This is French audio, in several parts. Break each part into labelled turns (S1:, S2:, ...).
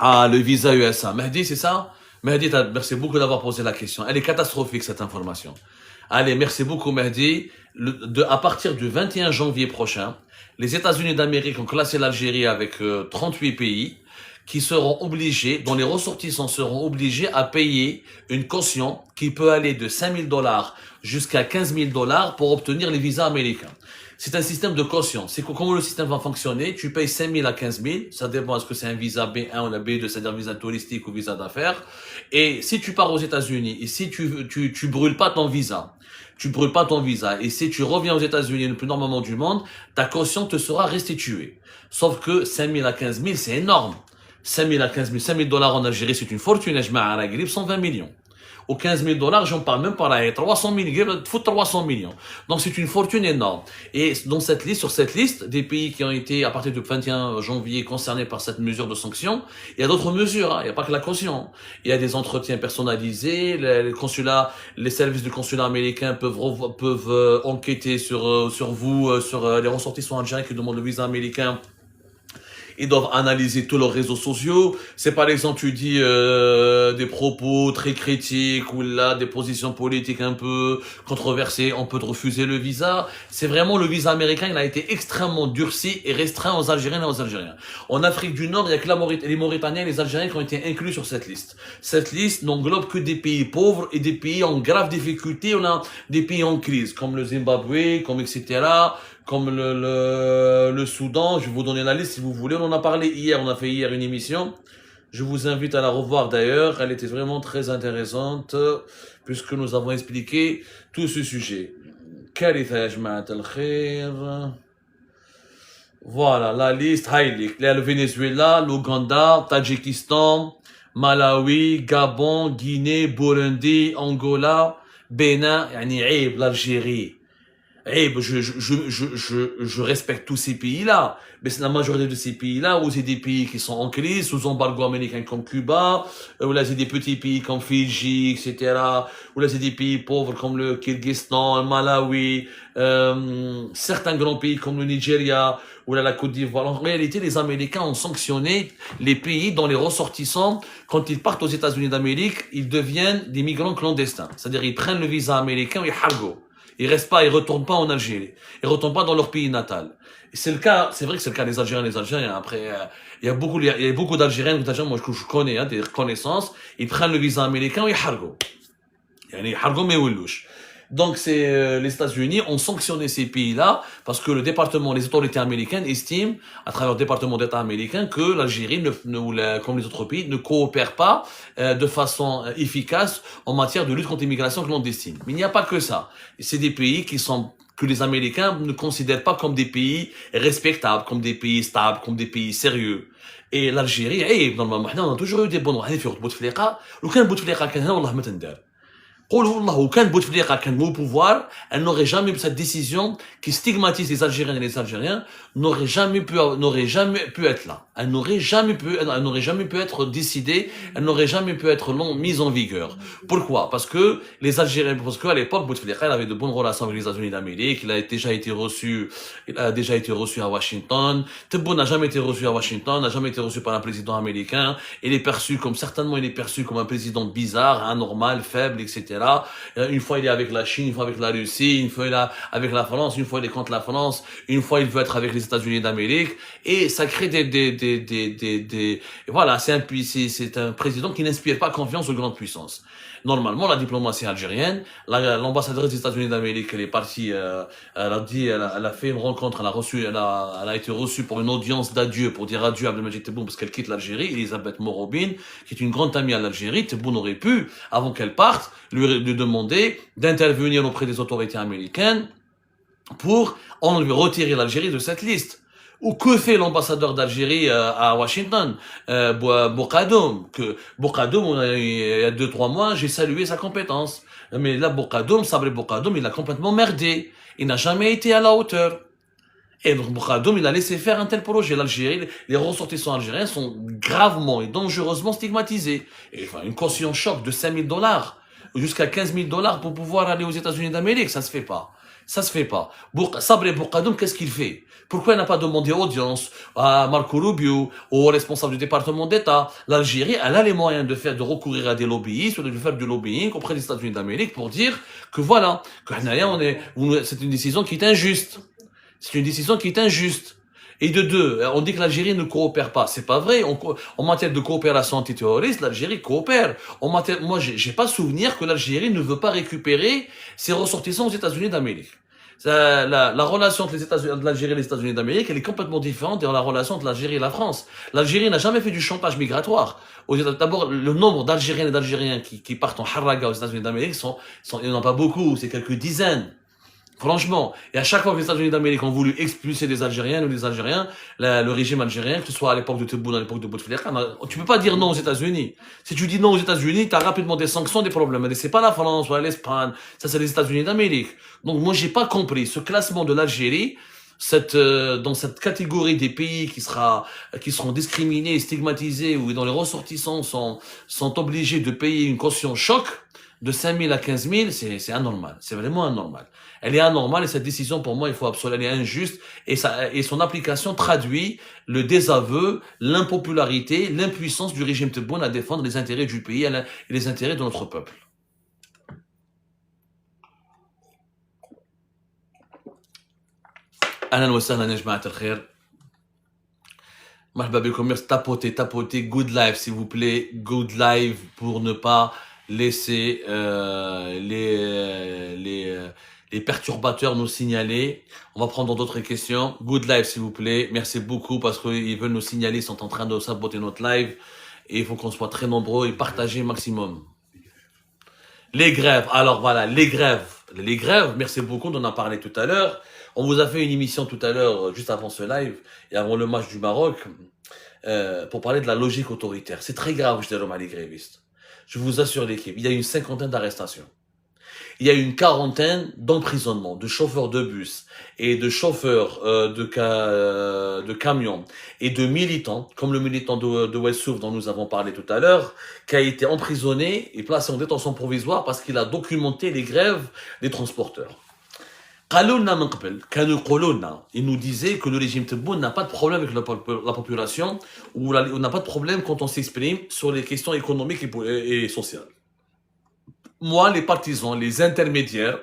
S1: Ah, le visa USA. Mehdi, c'est ça? Mehdi, merci beaucoup d'avoir posé la question. Elle est catastrophique, cette information. Allez, merci beaucoup, Mehdi. À partir du 21 janvier prochain, les États-Unis d'Amérique ont classé l'Algérie avec 38 pays qui seront obligés, dont les ressortissants seront obligés à payer une caution qui peut aller de 5 000 $ jusqu'à 15 000 $ pour obtenir les visas américains. C'est un système de caution. C'est comment le système va fonctionner. Tu payes 5 000 à 15 000. Ça dépend est-ce que c'est un visa B1 ou un B2, c'est-à-dire visa touristique ou visa d'affaires. Et si tu pars aux États-Unis et si tu brûles pas ton visa, et si tu reviens aux États-Unis le plus normalement du monde, ta caution te sera restituée. Sauf que 5 000 à 15 000, c'est énorme. 5 000 à 15 000, 5 000 $ en Algérie, c'est une fortune. Je mets à la grippe 120 millions. Aux 15 000 $, j'en parle même pas là, 300 000, faut 300 millions. Donc c'est une fortune énorme. Et dans cette liste, sur cette liste, des pays qui ont été, à partir du 21 janvier, concernés par cette mesure de sanction, il y a d'autres mesures, hein. Il n'y a pas que la caution. Il y a des entretiens personnalisés, les consulats, les services du consulat américain peuvent enquêter sur vous, sur les ressortissants algériens qui demandent le visa américain. Ils doivent analyser tous leurs réseaux sociaux. C'est par exemple, tu dis des propos très critiques ou là des positions politiques un peu controversées, on peut te refuser le visa. C'est vraiment le visa américain, il a été extrêmement durci et restreint aux Algériens et aux Algériens. En Afrique du Nord, il y a que les Mauritaniens et les Algériens qui ont été inclus sur cette liste. Cette liste n'englobe que des pays pauvres et des pays en grave difficulté. On a des pays en crise comme le Zimbabwe, comme etc., comme le Soudan. Je vais vous donner la liste si vous voulez. On en a parlé hier, on a fait hier une émission. Je vous invite à la revoir d'ailleurs. Elle était vraiment très intéressante puisque nous avons expliqué tout ce sujet. Voilà, la liste. Il y a le Venezuela, l'Ouganda, Tadjikistan, Malawi, Gabon, Guinée, Burundi, Angola, Bénin, l'Algérie. Je respecte tous ces pays-là, mais c'est la majorité de ces pays-là où c'est des pays qui sont en crise, sous embargo américain comme Cuba, où là c'est des petits pays comme Fidji, etc., où là c'est des pays pauvres comme le Kyrgyzstan, le Malawi, certains grands pays comme le Nigeria, ou là la Côte d'Ivoire. En réalité, les Américains ont sanctionné les pays dont les ressortissants, quand ils partent aux États-Unis d'Amérique, ils deviennent des migrants clandestins. C'est-à-dire, ils prennent le visa américain et hargo. Ils restent pas, ils retournent pas en Algérie. Ils retournent pas dans leur pays natal. Et c'est le cas, c'est vrai que c'est le cas des Algériens, Après, il y a beaucoup d'Algériens, moi, que je connais, des connaissances. Ils prennent le visa américain et hargo. Hargo mais oulouche. Donc les États-Unis ont sanctionné ces pays-là parce que les autorités américaines estiment, à travers le département d'État américain, que l'Algérie, comme les autres pays, ne coopère pas de façon efficace en matière de lutte contre l'immigration clandestine. Mais il n'y a pas que ça. C'est des pays que les Américains ne considèrent pas comme des pays respectables, comme des pays stables, comme des pays sérieux. Et l'Algérie, normalement, on a toujours eu des bonnes au pouvoir, elle n'aurait jamais eu cette décision qui stigmatise les Algériens et les Algériens, n'aurait jamais pu être là. Elle n'aurait jamais pu être décidée, elle n'aurait jamais pu être mise en vigueur. Pourquoi? Parce que qu'à l'époque, Bouteflika, il avait de bonnes relations avec les États-Unis d'Amérique, il a déjà été reçu à Washington. Tebboune n'a jamais été reçu à Washington, n'a jamais été reçu par un président américain. Il est perçu comme un président bizarre, anormal, faible, etc. Une fois il est avec la Chine, une fois avec la Russie, une fois il est avec la France, une fois il est contre la France, une fois il veut être avec les États-Unis d'Amérique, et ça crée voilà, c'est un président qui n'inspire pas confiance aux grandes puissances. Normalement, la diplomatie algérienne, l'ambassadrice des États-Unis d'Amérique, elle est partie, elle a fait une rencontre, elle a été reçue pour une audience d'adieu, pour dire adieu à Abdelmadjid Tebboune parce qu'elle quitte l'Algérie. Elisabeth Morobine, qui est une grande amie à l'Algérie, Tebboune aurait pu, avant qu'elle parte, lui demander d'intervenir auprès des autorités américaines pour retirer l'Algérie de cette liste. Ou que fait l'ambassadeur d'Algérie à Washington, Bourkadoum, il y a 2-3 mois, j'ai salué sa compétence. Mais là, Sabri Bourkadoum, il a complètement merdé. Il n'a jamais été à la hauteur. Et donc Bourkadoum, il a laissé faire un tel projet. L'Algérie, les ressortissants algériens sont gravement et dangereusement stigmatisés. Et enfin, une caution choc de 5 000 $ jusqu'à 15 000 $ pour pouvoir aller aux États-Unis d'Amérique, ça se fait pas. Ça se fait pas. Sabri Bourkadoum, qu'est-ce qu'il fait? Pourquoi il n'a pas demandé audience à Marco Rubio, aux responsables du département d'État? L'Algérie, elle a les moyens de recourir à des lobbyistes ou de faire du lobbying auprès des États-Unis d'Amérique pour dire que voilà, que c'est une décision qui est injuste. C'est une décision qui est injuste. Et de deux, on dit que l'Algérie ne coopère pas. C'est pas vrai. En matière de coopération antiterroriste, l'Algérie coopère. Moi, j'ai pas souvenir que l'Algérie ne veut pas récupérer ses ressortissants aux États-Unis d'Amérique. La relation entre l'Algérie et les États-Unis d'Amérique, elle est complètement différente de la relation entre l'Algérie et la France. L'Algérie n'a jamais fait du chantage migratoire. D'abord, le nombre d'Algériens et d'Algériens qui partent en haraga aux États-Unis d'Amérique il n'y en a pas beaucoup, c'est quelques dizaines. Franchement, et à chaque fois que les États-Unis d'Amérique ont voulu expulser des Algériens ou des Algériens, le régime algérien, que ce soit à l'époque de Tebboune, à l'époque de Bouteflika, tu peux pas dire non aux États-Unis. Si tu dis non aux États-Unis, tu as rapidement des sanctions, des problèmes. Mais c'est pas la France ou l'Espagne, ça c'est les États-Unis d'Amérique. Donc moi j'ai pas compris ce classement de l'Algérie, dans cette catégorie des pays qui seront discriminés, stigmatisés, ou dont les ressortissants sont obligés de payer une caution choc de 5 000 à 15 000, c'est anormal. C'est vraiment anormal. Elle est anormale et cette décision, pour moi, elle est injuste et son application traduit le désaveu, l'impopularité, l'impuissance du régime Tebboune à défendre les intérêts du pays et les intérêts de notre peuple. Ahlan wa sahlan, ya jama'at al-khair. Marhaba bikum, tapotez, good live s'il vous plaît, good live pour ne pas laisser les perturbateurs nous signaler. On va prendre d'autres questions. Good live s'il vous plaît, merci beaucoup parce qu'ils veulent nous signaler, ils sont en train de saboter notre live et il faut qu'on soit très nombreux et partager maximum. Les grèves, alors voilà, les grèves, merci beaucoup, on en a parlé tout à l'heure. On vous a fait une émission tout à l'heure, juste avant ce live, et avant le match du Maroc, pour parler de la logique autoritaire. C'est très grave, je dirais, les grévistes. Je vous assure l'équipe, il y a une 50aine d'arrestations. Il y a une 40aine d'emprisonnements, de chauffeurs de bus et de chauffeurs de camions et de militants, comme le militant de Westsouf dont nous avons parlé tout à l'heure, qui a été emprisonné et placé en détention provisoire parce qu'il a documenté les grèves des transporteurs. Il nous disait que le régime Tebboune n'a pas de problème avec la population ou n'a pas de problème quand on s'exprime sur les questions économiques et sociales. Moi, les partisans, les intermédiaires,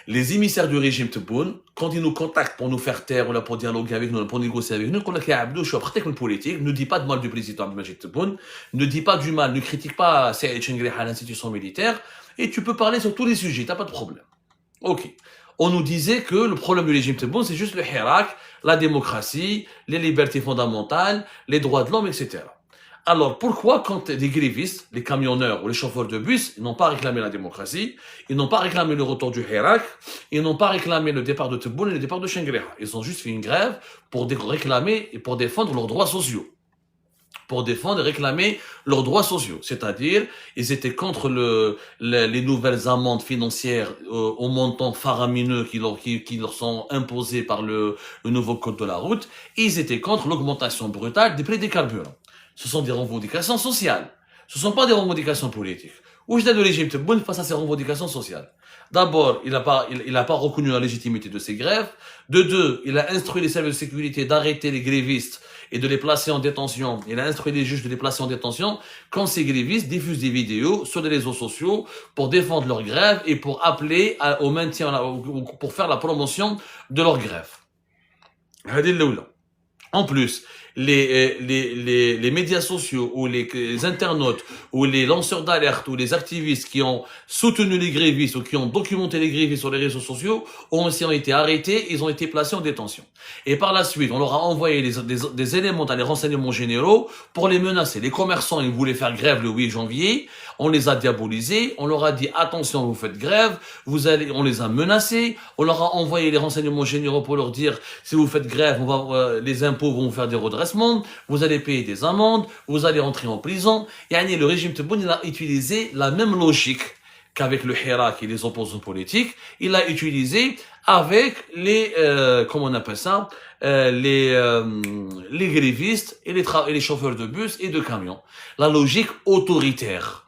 S1: les émissaires du régime Tebboune, quand ils nous contactent pour nous faire taire, ou pour dialoguer avec nous, pour négocier avec nous, qu'on a dit Abdou, je suis après une politique, ne dis pas de mal du président Abdelmajid Tebboune, ne dis pas du mal, ne critique pas Saïd Chengriha, l'institution militaire, et tu peux parler sur tous les sujets, t'as pas de problème. Ok. On nous disait que le problème du régime Tebboune, c'est juste le hirak, la démocratie, les libertés fondamentales, les droits de l'homme, etc. Alors, pourquoi quand des grévistes, les camionneurs ou les chauffeurs de bus, ils n'ont pas réclamé la démocratie, ils n'ont pas réclamé le retour du Hirak, ils n'ont pas réclamé le départ de Tebboune et le départ de Chengriha. Ils ont juste fait une grève pour réclamer et pour défendre leurs droits sociaux. Pour défendre et réclamer leurs droits sociaux. C'est-à-dire, ils étaient contre les nouvelles amendes financières au montant faramineux qui leur sont imposées par le nouveau code de la route. Et ils étaient contre l'augmentation brutale des prix des carburants. Ce sont des revendications sociales. Ce ne sont pas des revendications politiques. Où est le régime Tebboune face à ces revendications sociales? D'abord, il n'a pas reconnu la légitimité de ces grèves. De deux, il a instruit les services de sécurité d'arrêter les grévistes et de les placer en détention. Il a instruit les juges de les placer en détention quand ces grévistes diffusent des vidéos sur les réseaux sociaux pour défendre leur grève et pour appeler au maintien, pour faire la promotion de leur grève. En plus, les médias sociaux ou les internautes ou les lanceurs d'alerte ou les activistes qui ont soutenu les grévistes ou qui ont documenté les grévistes sur les réseaux sociaux ont été arrêtés, ils ont été placés en détention. Et par la suite, on leur a envoyé des éléments dans les renseignements généraux pour les menacer. Les commerçants, ils voulaient faire grève le 8 janvier, on les a diabolisés, on leur a dit attention, vous faites grève, on les a menacés, on leur a envoyé les renseignements généraux pour leur dire si vous faites grève, les impôts vont vous faire des redressements, vous allez payer des amendes, vous allez entrer en prison. Et le régime Tebboune, il a utilisé la même logique qu'avec le Hirak et les opposants politiques. Il l'a utilisé avec comment on appelle ça, les grévistes et les chauffeurs de bus et de camions. La logique autoritaire.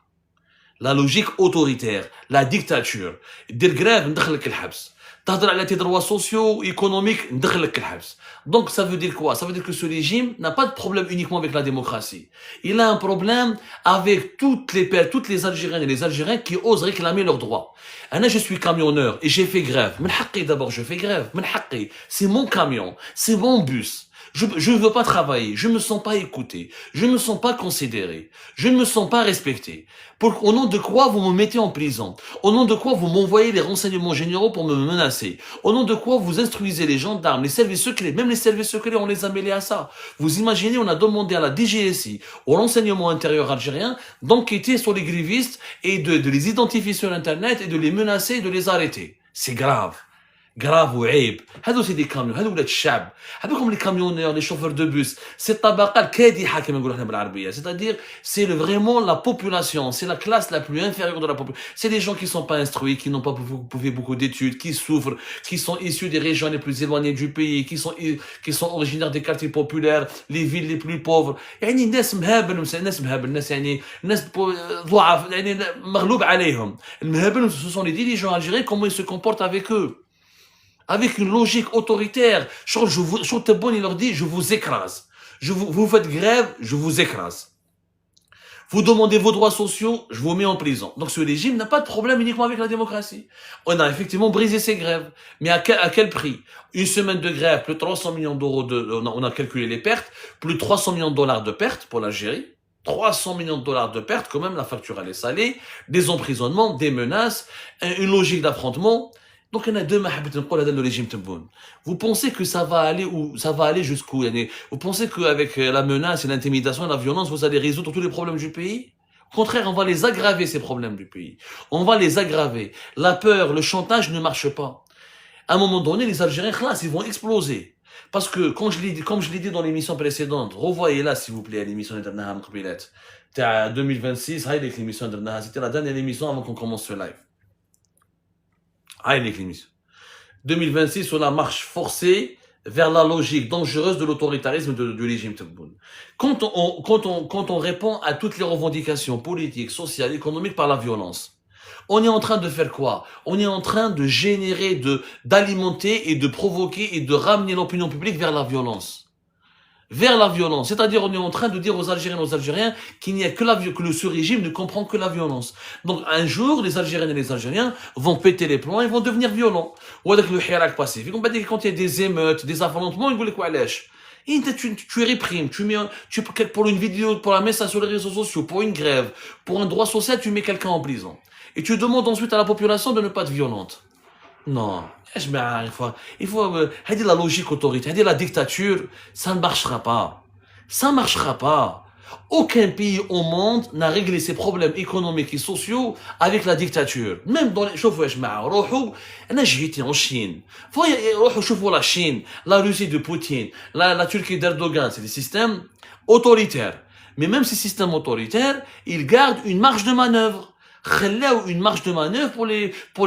S1: La logique autoritaire, la dictature. Dire grève, ندخلك الحبس. تهضر على tes droits sociaux, économiques, ندخلك الحبس. Donc ça veut dire quoi? Ça veut dire que ce régime n'a pas de problème uniquement avec la démocratie. Il a un problème avec toutes les Algériennes et les Algériens qui osent réclamer leurs droits. Moi, je suis camionneur et j'ai fait grève. من حقي d'abord, je fais grève. من حقي. C'est mon camion, c'est mon bus. Je ne veux pas travailler, je ne me sens pas écouté, je ne me sens pas considéré, je ne me sens pas respecté. Au nom de quoi vous me mettez en prison? Au nom de quoi vous m'envoyez les renseignements généraux pour me menacer? Au nom de quoi vous instruisez les gendarmes, les services secrets? Même les services secrets, on les a mêlés à ça. Vous imaginez, on a demandé à la DGSI, au renseignement intérieur algérien, d'enquêter sur les grévistes et de les identifier sur Internet et de les menacer et de les arrêter. C'est grave. Grave وعيب. هذو سي دي كاميون، هذو ولاد الشعب. هذوكم les camionneurs, les chauffeurs de bus. C'est الطبقة الكادحة كما نقولوا احنا بالعربية. C'est-à-dire, c'est vraiment la population, c'est la classe la plus inférieure de la population. C'est des gens qui sont pas instruits, qui n'ont pas fait beaucoup d'études, qui souffrent, qui sont issus des régions les plus éloignées du pays, qui sont originaires des quartiers populaires, les villes les plus pauvres. يعني الناس مهابل، الناس يعني الناس ضعاف، يعني مغلوب عليهم. المهابل, ce sont les dirigeants algériens, comment ils se comportent avec eux. Avec une logique autoritaire. Chouteboun, il leur dit, je vous écrase. Vous faites grève, je vous écrase. Vous demandez vos droits sociaux, je vous mets en prison. Donc ce régime n'a pas de problème uniquement avec la démocratie. On a effectivement brisé ces grèves. Mais à quel prix? Une semaine de grève, plus 300 millions d'euros on a calculé les pertes, plus 300 millions de dollars de pertes pour l'Algérie. 300 millions de dollars de pertes, quand même, la facture elle est salée, des emprisonnements, des menaces, une logique d'affrontement. Donc, il y en a deux le régime Tebboune. Vous pensez que ça va aller jusqu'où? Vous pensez qu'avec la menace et l'intimidation et la violence, vous allez résoudre tous les problèmes du pays? Au contraire, on va les aggraver, ces problèmes du pays. On va les aggraver. La peur, le chantage ne marche pas. À un moment donné, les Algériens, ils vont exploser. Parce que, comme je l'ai dit dans l'émission précédente, revoyez là, s'il vous plaît, l'émission d'Internet, 2026, c'était la dernière émission avant qu'on commence ce live. 2026 sur la marche forcée vers la logique dangereuse de l'autoritarisme du régime Tebboune. Quand on répond à toutes les revendications politiques, sociales, économiques par la violence, on est en train de faire quoi? On est en train de générer, d'alimenter et de provoquer et de ramener l'opinion publique vers la violence. Vers la violence. C'est-à-dire, on est en train de dire aux Algériens et aux Algériens qu'il n'y a que ce régime ne comprend que la violence. Donc, un jour, les Algériennes et les Algériens vont péter les plombs et vont devenir violents. Ou avec le hirak pacifique. Quand il y a des émeutes, des affrontements, ils vont les quoi lèche. Tu réprimes, pour une vidéo, pour un message sur les réseaux sociaux, pour une grève, pour un droit social, tu mets quelqu'un en prison. Et tu demandes ensuite à la population de ne pas être violente. Non, il faut, la logique autoritaire, la dictature, ça ne marchera pas. Ça ne marchera pas. Aucun pays au monde n'a réglé ses problèmes économiques et sociaux avec la dictature. Même dans les, j'ai été en Chine. La Chine, la Russie de Poutine, la Turquie d'Erdogan, c'est des systèmes autoritaires. Mais même ces systèmes autoritaires, ils gardent une marge de manœuvre. Une marge de manœuvre pour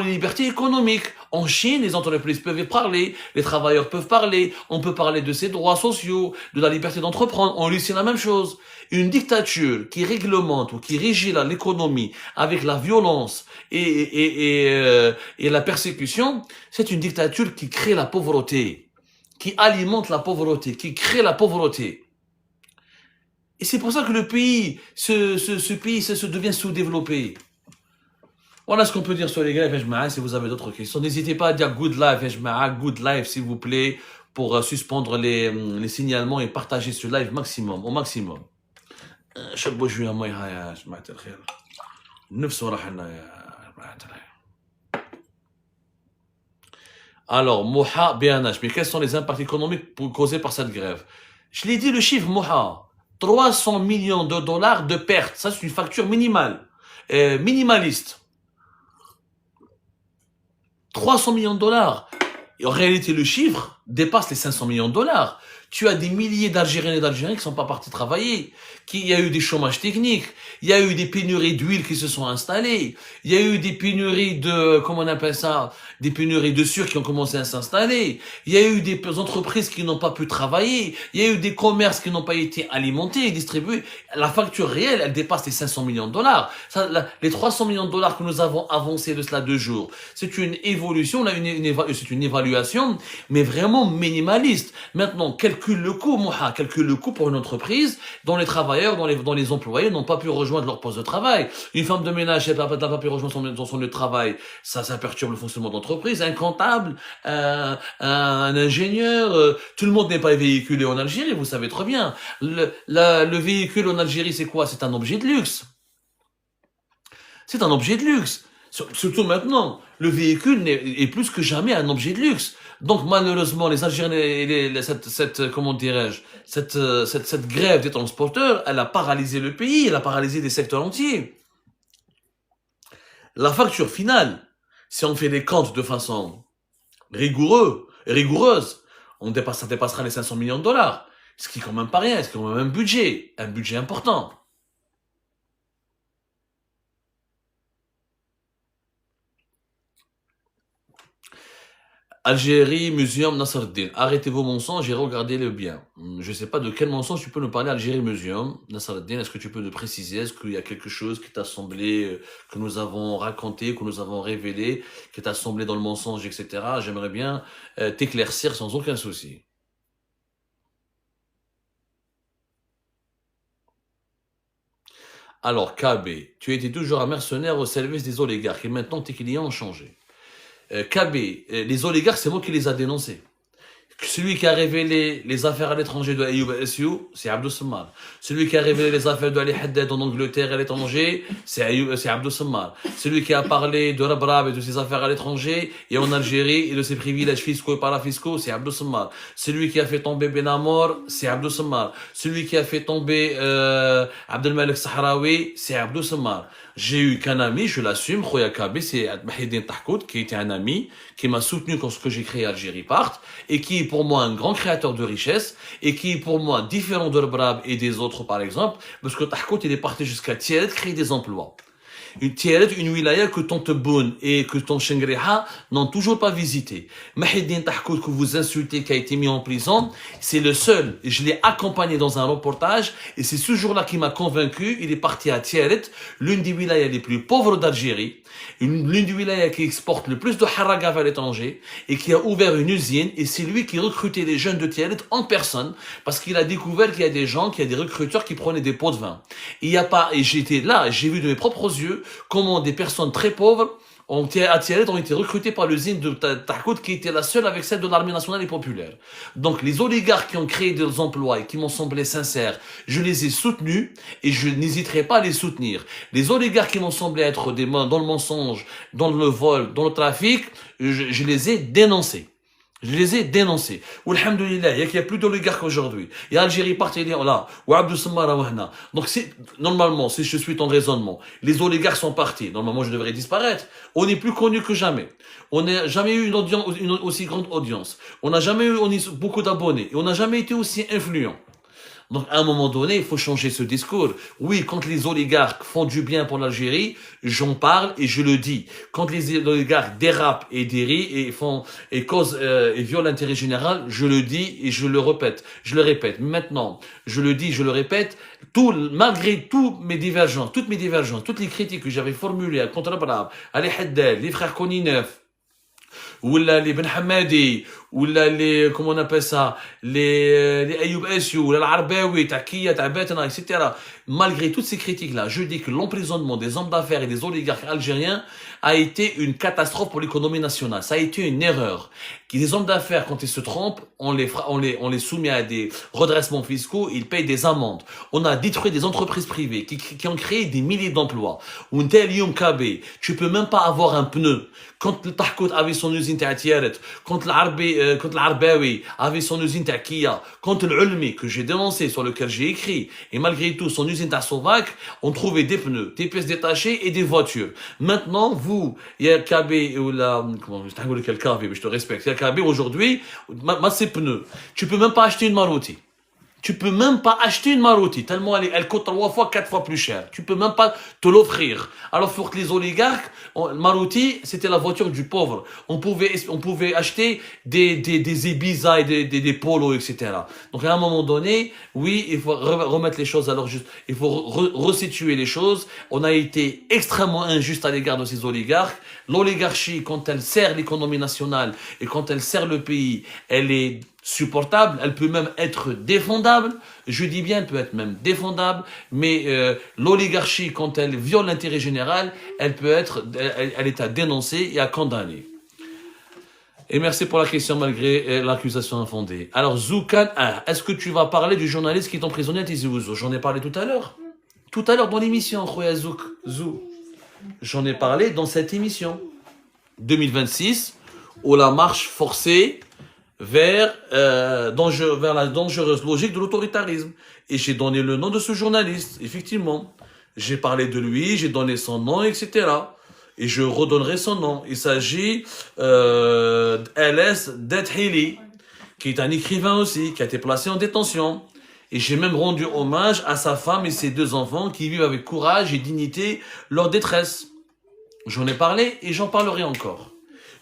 S1: les libertés économiques. En Chine, les entreprises peuvent parler, les travailleurs peuvent parler, on peut parler de ses droits sociaux, de la liberté d'entreprendre. En Russie, c'est la même chose. Une dictature qui réglemente ou qui régit l'économie avec la violence et la persécution, c'est une dictature qui crée la pauvreté, qui alimente la pauvreté, qui crée la pauvreté. Et c'est pour ça que le pays, ce pays se devient sous-développé. Voilà ce qu'on peut dire sur les grèves, si vous avez d'autres questions. N'hésitez pas à dire good live, s'il vous plaît, pour suspendre les signalements et partager ce live au maximum. Alors, Moha BNH, mais quels sont les impacts économiques causés par cette grève? Je l'ai dit, le chiffre, Moha, 300 millions de dollars de pertes. Ça, c'est une facture minimale, minimaliste. 300 millions de dollars. Et en réalité, le chiffre dépasse les 500 millions de dollars. Tu as des milliers d'Algériens et d'Algériens qui ne sont pas partis travailler. Il y a eu des chômages techniques. Il y a eu des pénuries d'huile qui se sont installées. Il y a eu des pénuries de, comment on appelle ça, des pénuries de sucre qui ont commencé à s'installer. Il y a eu des entreprises qui n'ont pas pu travailler. Il y a eu des commerces qui n'ont pas été alimentés et distribués. La facture réelle, elle dépasse les 500 millions de dollars. Les 300 millions de dollars que nous avons avancés de cela 2 jours, c'est une évolution, là, c'est une évaluation, mais vraiment minimaliste. Maintenant, calcule le coût, Moha, calcule le coût pour une entreprise dont les travailleurs, dont les employés n'ont pas pu rejoindre leur poste de travail. Une femme de ménage, elle n'a pas pu rejoindre son lieu de travail, ça perturbe le fonctionnement d'entreprise. Un comptable, un ingénieur, tout le monde n'est pas véhiculé en Algérie, vous savez très bien. Le véhicule en Algérie, c'est quoi? C'est un objet de luxe. C'est un objet de luxe. Surtout maintenant, le véhicule est plus que jamais un objet de luxe. Donc malheureusement, les Algériens, comment dirais-je, cette grève des transporteurs, elle a paralysé le pays, elle a paralysé des secteurs entiers. La facture finale, si on fait les comptes de façon rigoureuse, ça dépassera les 500 millions de dollars. Ce qui est quand même pas rien, c'est quand même un budget important. Algérie, Museum, Nasreddin. Arrêtez vos mensonges et regardez-le bien. Je ne sais pas de quel mensonge tu peux nous parler, Algérie, Museum, Nasreddin. Est-ce que tu peux nous préciser? Est-ce qu'il y a quelque chose qui t'a semblé, que nous avons raconté, que nous avons révélé, qui t'a semblé dans le mensonge, etc. J'aimerais bien t'éclaircir sans aucun souci. Alors, KB, tu étais toujours un mercenaire au service des oligarques et maintenant tes clients ont changé. KB, les oligarques, c'est moi qui les a dénoncés. Celui qui a révélé les affaires à l'étranger de Ayoub Essiou, c'est Abdou Semmar. Celui qui a révélé les affaires de Ali Haddad en Angleterre et à l'étranger, c'est Abdou Semmar. Celui qui a parlé de Rabrab et de ses affaires à l'étranger et en Algérie et de ses privilèges fiscaux et parafiscaux, c'est Abdou Semmar. Celui qui a fait tomber Benamor, c'est Abdou Semmar. Celui qui a fait tomber Abdelmalek Sahraoui, c'est Abdou Semmar. J'ai eu qu'un ami, je l'assume, Khoya Kabe, c'est Mahidine Tahkout, qui était un ami, qui m'a soutenu quand ce que j'ai créé Algérie Part, et qui est pour moi un grand créateur de richesse, et qui est pour moi différent de Rabrab et des autres par exemple, parce que Tahkout il est parti jusqu'à Tieret créer des emplois. Une wilaya que ton Tebboune et que ton Shengriha n'ont toujours pas visité. Mahidine Tahkout que vous insultez, qui a été mis en prison, c'est le seul. Je l'ai accompagné dans un reportage et c'est ce jour-là qui m'a convaincu. Il est parti à Tieret, l'une des wilayas les plus pauvres d'Algérie, l'une des wilayas qui exporte le plus de haragaf à l'étranger et qui a ouvert une usine et c'est lui qui recrutait les jeunes de Tieret en personne parce qu'il a découvert qu'il y a des gens, qu'il y a des recruteurs qui prenaient des pots de vin. Et j'étais là, j'ai vu de mes propres yeux comment des personnes très pauvres à Tiaret ont été recrutées par l'usine de Tahkout qui était la seule avec celle de l'armée nationale et populaire. Donc les oligarques qui ont créé des emplois et qui m'ont semblé sincères, je les ai soutenus et je n'hésiterai pas à les soutenir. Les oligarques qui m'ont semblé être dans le mensonge, dans le vol, dans le trafic, je les ai dénoncés. Je les ai dénoncés. Ou alhamdoulilah, il n'y a plus d'oligarques aujourd'hui. Il y a Algérie partie là. Ou Abdou Semmar Wahna. Donc normalement, si je suis ton raisonnement, les oligarques sont partis. Normalement, je devrais disparaître. On est plus connu que jamais. On n'a jamais eu une aussi grande audience. On n'a jamais eu beaucoup d'abonnés. Et on n'a jamais été aussi influent. Donc, à un moment donné, il faut changer ce discours. Oui, quand les oligarques font du bien pour l'Algérie, j'en parle et je le dis. Quand les oligarques dérapent et dérient et causent et violent l'intérêt général, je le dis et je le répète. Maintenant, je le dis, je le répète. Malgré toutes mes divergences, toutes les critiques que j'avais formulées contre Rabrab, Ali Haddad, les frères Konineuf, ou les Ben Hamadi, ou les, comment on appelle ça, les Ayoub Essiou, les Arbaoui, Takia, Tabatana, etc. Malgré toutes ces critiques-là, je dis que l'emprisonnement des hommes d'affaires et des oligarques algériens a été une catastrophe pour l'économie nationale. Ça a été une erreur. Les hommes d'affaires, quand ils se trompent, on les soumet à des redressements fiscaux, ils payent des amendes. On a détruit des entreprises privées qui ont créé des milliers d'emplois. Ou un tel Yom Kabé, tu peux même pas avoir un pneu. Quand le Tahkout avait son usine à Tiaret, quand l'Arbi quand l'Arbaoui avait son usine à Kia, quand l'Ulmi, que j'ai dénoncé, sur lequel j'ai écrit, et malgré tout, son usine à Sovac, on trouvait des pneus, des pièces détachées et des voitures. Maintenant, vous, il y a KB, ou la, comment, je t'ai quel KB, mais je te respecte, il y a KB aujourd'hui, ces pneus. Tu peux même pas acheter une Maruti. Tu peux même pas acheter une Maruti, tellement elle coûte 3 fois, 4 fois plus cher. Tu peux même pas te l'offrir. Alors, pour que les oligarques, Maruti, c'était la voiture du pauvre. On pouvait acheter des Ibiza et des Polo, etc. Donc, à un moment donné, oui, il faut remettre les choses à leur juste. Il faut resituer les choses. On a été extrêmement injuste à l'égard de ces oligarques. L'oligarchie, quand elle sert l'économie nationale et quand elle sert le pays, elle est supportable, elle peut même être défendable, je dis bien, elle peut être même défendable, mais l'oligarchie, quand elle viole l'intérêt général, elle est à dénoncer et à condamner. Et merci pour la question malgré l'accusation infondée. Alors, Zoukan, est-ce que tu vas parler du journaliste qui est emprisonné à Tizi Ouzou? J'en ai parlé tout à l'heure. Tout à l'heure dans l'émission, Khoya Zouk. J'en ai parlé dans cette émission. 2026, où la marche forcée vers la dangereuse logique de l'autoritarisme. Et j'ai donné le nom de ce journaliste, effectivement. J'ai parlé de lui, j'ai donné son nom, etc. Et je redonnerai son nom. Il s'agit LS Dethili, qui est un écrivain aussi, qui a été placé en détention. Et j'ai même rendu hommage à sa femme et ses 2 enfants qui vivent avec courage et dignité leur détresse. J'en ai parlé et j'en parlerai encore.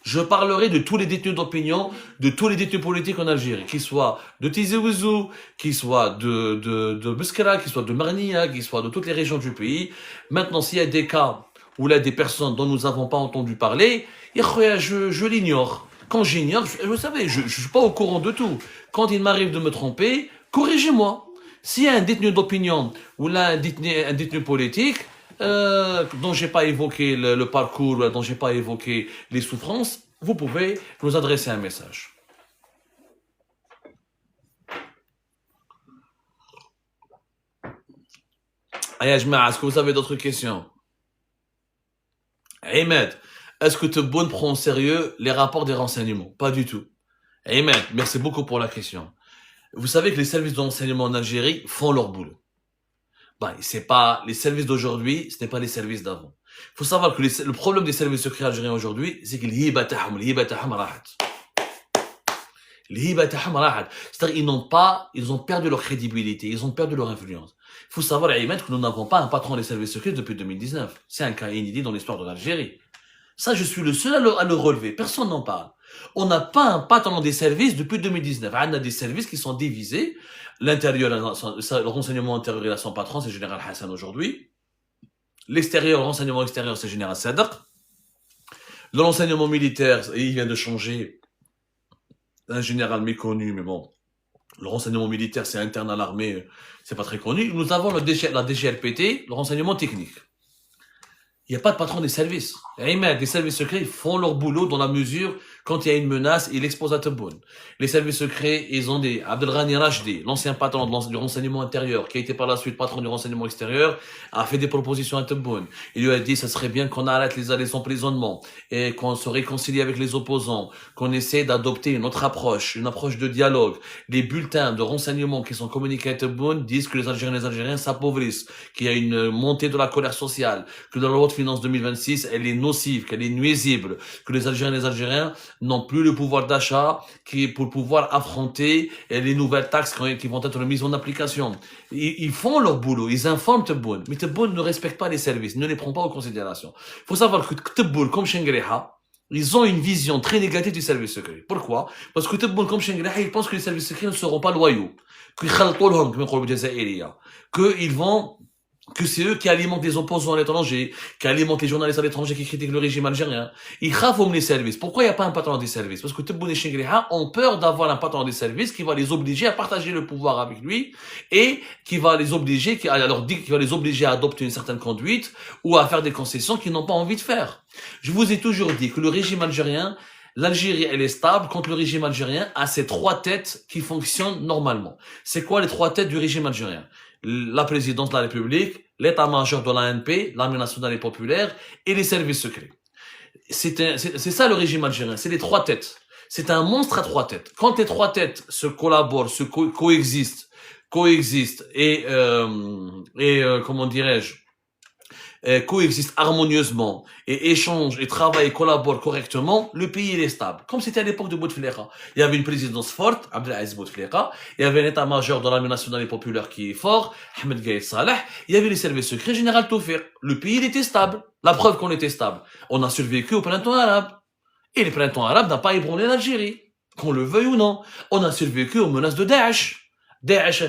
S1: Je parlerai de tous les détenus d'opinion, de tous les détenus politiques en Algérie, qu'ils soient de Tizi Ouzou, qu'ils soient de Beskra, qu'ils soient de Marnia, qu'ils soient de toutes les régions du pays. Maintenant, s'il y a des cas où il y a des personnes dont nous n'avons pas entendu parler, je l'ignore. Quand j'ignore, vous savez, je ne suis pas au courant de tout. Quand il m'arrive de me tromper, corrigez-moi. S'il y a un détenu d'opinion ou là un détenu politique, dont j'ai pas évoqué le parcours, dont j'ai pas évoqué les souffrances, vous pouvez nous adresser un message. Ayajma, est-ce que vous avez d'autres questions? Ahmed, est-ce que Tebboune prend au sérieux les rapports des renseignements? Pas du tout. Ahmed, merci beaucoup pour la question. Vous savez que les services de renseignement en Algérie font leur boulot. C'est pas les services d'aujourd'hui, ce n'est pas les services d'avant. Il faut savoir que le problème des services secrets algériens aujourd'hui, c'est qu'ils c'est-à-dire ils ont perdu leur crédibilité, ils ont perdu leur influence. Il faut savoir, Ahmed, que nous n'avons pas un patron des services secrets depuis 2019. C'est un cas inédit dans l'histoire de l'Algérie. Ça, je suis le seul à le relever. Personne n'en parle. On n'a pas un patron des services depuis 2019. On a des services qui sont divisés. L'intérieur, le renseignement intérieur, il a son patron, c'est Général Hassan aujourd'hui. L'extérieur, le renseignement extérieur, c'est Général Sadr. Le renseignement militaire, il vient de changer. Un général méconnu, mais bon. Le renseignement militaire, c'est interne à l'armée, c'est pas très connu. Nous avons la DGRPT, le renseignement technique. Il n'y a pas de patron des services. Les services secrets font leur boulot dans la mesure quand il y a une menace, ils l'exposent à Tebboune. Les services secrets, ils ont des Abdelghani Rachdi, l'ancien patron du renseignement intérieur, qui a été par la suite patron du renseignement extérieur, a fait des propositions à Tebboune. Il lui a dit, ça serait bien qu'on arrête les emprisonnements et qu'on se réconcilie avec les opposants, qu'on essaie d'adopter une autre approche, une approche de dialogue. Les bulletins de renseignement qui sont communiqués à Tebboune disent que les Algériens s'appauvrissent, qu'il y a une montée de la colère sociale, que dans la loi de finances 2026, elle est nocive, qu'elle est nuisible, que les Algériens n'ont plus le pouvoir d'achat pour pouvoir affronter les nouvelles taxes qui vont être mises en application. Ils font leur boulot, ils informent Tebboune, mais Tebboune ne respecte pas les services, ne les prend pas en considération. Il faut savoir que Tebboune, comme Chengriha, ils ont une vision très négative du service secret. Pourquoi? Parce que Tebboune, comme Chengriha, ils pensent que les services secrets ne seront pas loyaux, que c'est eux qui alimentent les opposants à l'étranger, qui alimentent les journalistes à l'étranger qui critiquent le régime algérien. Ils raffoment les services. Pourquoi il n'y a pas un patron des services? Parce que Tebboune et Chengriha ont peur d'avoir un patron des services qui va les obliger à partager le pouvoir avec lui et qui va les obliger, qui va les obliger à adopter une certaine conduite ou à faire des concessions qu'ils n'ont pas envie de faire. Je vous ai toujours dit que le régime algérien, l'Algérie, elle est stable quand le régime algérien a ses 3 têtes qui fonctionnent normalement. C'est quoi les 3 têtes du régime algérien? La présidence de la République, l'état-major de l'ANP, l'armée nationale et populaire, et les services secrets. C'est ça le régime algérien, c'est les 3 têtes. C'est un monstre à trois têtes. Quand les trois têtes se collaborent, se coexistent, comment dirais-je, coexistent harmonieusement et échangent et travaillent et collaborent correctement, le pays il est stable. Comme c'était à l'époque de Bouteflika. Il y avait une présidence forte, Abdelaziz Bouteflika. Il y avait un état-major de l'armée nationale et populaire qui est fort, Ahmed Gaïd Saleh. Il y avait les services secrets, Général Tawfiq. Le pays il était stable. La preuve qu'on était stable. On a survécu au printemps arabe. Et le printemps arabe n'a pas ébranlé l'Algérie. Qu'on le veuille ou non. On a survécu aux menaces de Daesh. Daesh,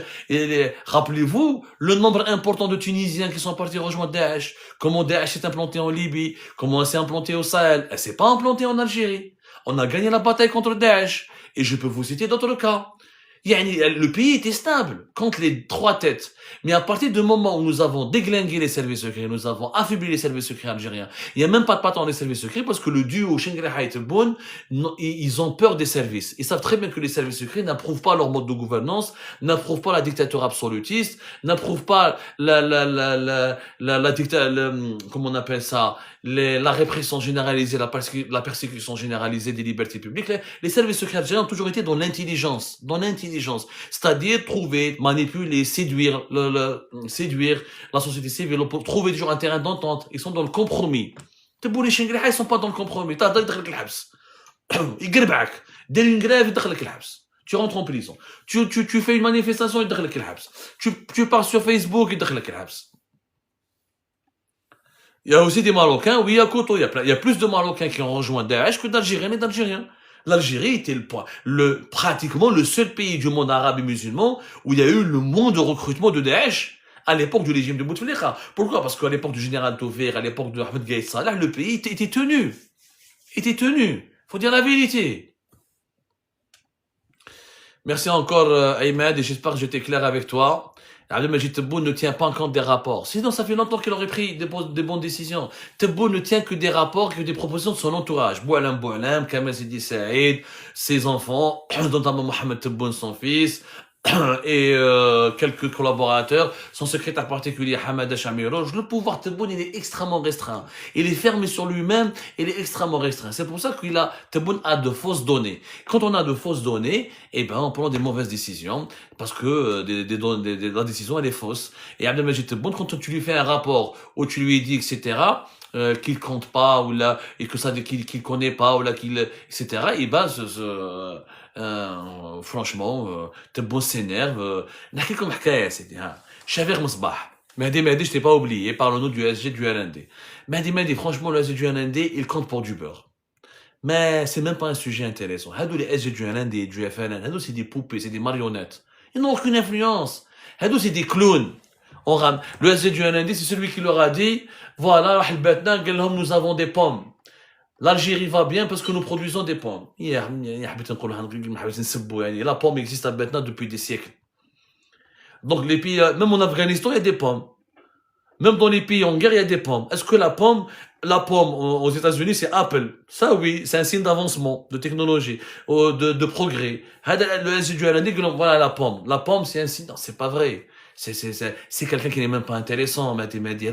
S1: rappelez-vous le nombre important de Tunisiens qui sont partis rejoindre Daesh. Comment Daesh s'est implanté en Libye, comment elle s'est implantée au Sahel. Elle s'est pas implantée en Algérie. On a gagné la bataille contre Daesh. Et je peux vous citer d'autres cas. Le pays était stable contre les trois têtes. Mais à partir du moment où nous avons déglingué les services secrets, nous avons affaibli les services secrets algériens, il n'y a même pas de patron des services secrets parce que le duo Chengri Tebboune, ils ont peur des services. Ils savent très bien que les services secrets n'approuvent pas leur mode de gouvernance, n'approuvent pas la dictature absolutiste, n'approuvent pas comment on appelle ça, la répression généralisée, la persécution généralisée des libertés publiques. Les services secrets algériens ont toujours été dans l'intelligence, c'est-à-dire trouver, manipuler, séduire la société civile pour trouver toujours un terrain d'entente. Ils sont dans le compromis. Les Chengri ils sont pas dans le compromis. Dès une grève, tu rentres en prison. Tu fais une manifestation, tu pars sur Facebook, il y a aussi des Marocains, oui, à Koto, il y a plus de Marocains qui ont rejoint Daesh que d'Algériens et d'Algériens. L'Algérie était pratiquement le seul pays du monde arabe et musulman où il y a eu le moins de recrutement de Daesh à l'époque du régime de Bouteflika. Pourquoi? Parce qu'à l'époque du général Tawfiq, à l'époque de Ahmed Gaïd Saleh, le pays était tenu. Faut dire la vérité. Merci encore, Ahmed, et j'espère que j'étais clair avec toi. Abdelmajid Tebboune ne tient pas en compte des rapports. Sinon, ça fait longtemps qu'il aurait pris des bonnes décisions. Tebboune ne tient que des rapports, que des propositions de son entourage. Boualam, Kamel Sidi Saïd, ses enfants, notamment Mohamed Tebboune, son fils, et quelques collaborateurs, son secrétaire particulier Hamada Chamiroj. Le pouvoir Tebboune, il est extrêmement restreint. Il est fermé sur lui-même, il est extrêmement restreint. C'est pour ça que Tebboune a de fausses données. Quand on a de fausses données, on prend des mauvaises décisions, parce que la décision elle est fausse. Et Abdelmajid Tebboune, quand tu lui fais un rapport où tu lui dis, etc., qu'il compte pas, ou là, et que ça, qu'il connaît pas, ou là, etc., franchement, Tebboune s'énerve. نحكي لكم حكايه سيدي ها شافير مصباح Mehdi, je t'ai pas oublié, parle-nous du SG du LND. Mehdi, franchement, le SG du LND, il compte pour du beurre. Mais c'est même pas un sujet intéressant. Hadou les SG du LND et du FLN, hadou c'est des poupées, c'est des marionnettes. Ils n'ont aucune influence. Hadou c'est des clowns. Le SG du LND, c'est celui qui leur a dit, voilà, nous avons des pommes. L'Algérie va bien parce que nous produisons des pommes. La pomme existe à Betna depuis des siècles. Donc les pays, même en Afghanistan, il y a des pommes. Même dans les pays en guerre, il y a des pommes. Est-ce que la pomme aux États-Unis, c'est Apple? Ça, oui, c'est un signe d'avancement, de technologie, de progrès. Le SG, voilà la pomme. La pomme, c'est un signe. Non, c'est pas vrai. C'est quelqu'un qui n'est même pas intéressant.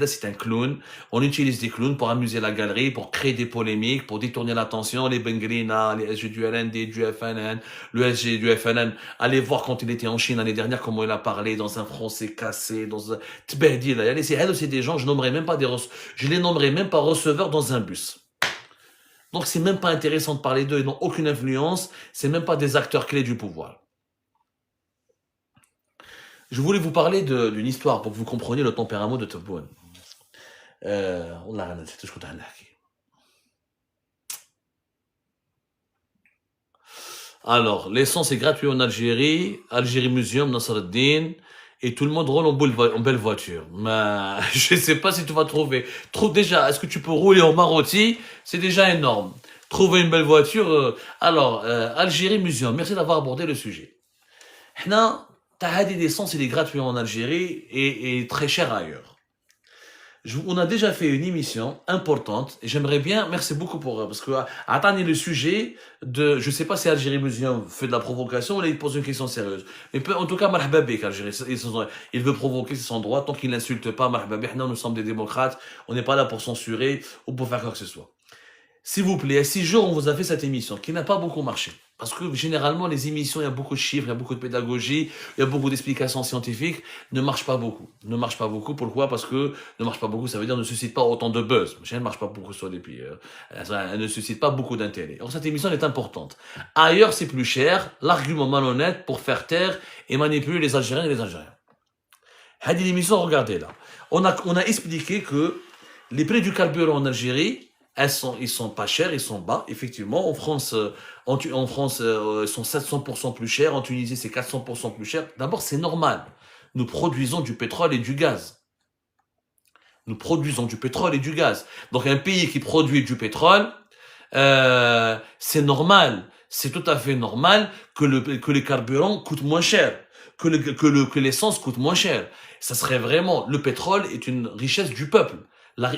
S1: C'est un clown. On utilise des clowns pour amuser la galerie, pour créer des polémiques, pour détourner l'attention. Les Bengrina, les SG du LND, du FNN, le SG du FNN. Allez voir quand il était en Chine l'année dernière, comment il a parlé dans un français cassé, dans un tbehdi. C'est des gens, je les nommerai même pas receveurs dans un bus. Donc c'est même pas intéressant de parler d'eux. Ils n'ont aucune influence. C'est même pas des acteurs clés du pouvoir. Je voulais vous parler d'une histoire pour que vous compreniez le tempérament de Tebboune. Alors, l'essence est gratuite en Algérie, Algérie Museum, Nasr ad-Din, et tout le monde roule en belle voiture. Mais je sais pas si tu vas trouver. Déjà, est-ce que tu peux rouler en Marotti? C'est déjà énorme. Trouver une belle voiture. Algérie Museum, merci d'avoir abordé le sujet. Tahadi d'essence, il est gratuit en Algérie et très cher ailleurs. On a déjà fait une émission importante et j'aimerais bien, merci beaucoup parce que attendez le sujet de, je sais pas si Algérie Museum fait de la provocation ou là il pose une question sérieuse. Mais en tout cas, marhaba bik, Algérie, il veut provoquer, c'est son droit, tant qu'il n'insulte pas, marhaba bik, nous sommes des démocrates, on n'est pas là pour censurer ou pour faire quoi que ce soit. s'il vous plaît, il y a 6 jours, on vous a fait cette émission qui n'a pas beaucoup marché. Parce que généralement, les émissions, il y a beaucoup de chiffres, il y a beaucoup de pédagogie, il y a beaucoup d'explications scientifiques, ne marchent pas beaucoup. Ne marchent pas beaucoup. Pourquoi? Parce que ne marche pas beaucoup, ça veut dire ne suscite pas autant de buzz. Elle ne marche pas beaucoup sur les pays. Elle ne suscite pas beaucoup d'intérêt. Alors cette émission elle est importante. Ailleurs, c'est plus cher. L'argument malhonnête pour faire taire et manipuler les Algériens et les Algériens. Hadi l'émission, regardez là. On a expliqué que les prix du carburant en Algérie, ils sont pas chers, ils sont bas. Effectivement, en France, ils sont 700% plus chers. En Tunisie, c'est 400% plus cher. D'abord, c'est normal. Nous produisons du pétrole et du gaz. Nous produisons du pétrole et du gaz. Donc, un pays qui produit du pétrole, c'est normal. C'est tout à fait normal que les carburants coûtent moins cher, que l'essence coûte moins cher. Ça serait vraiment, le pétrole est une richesse du peuple.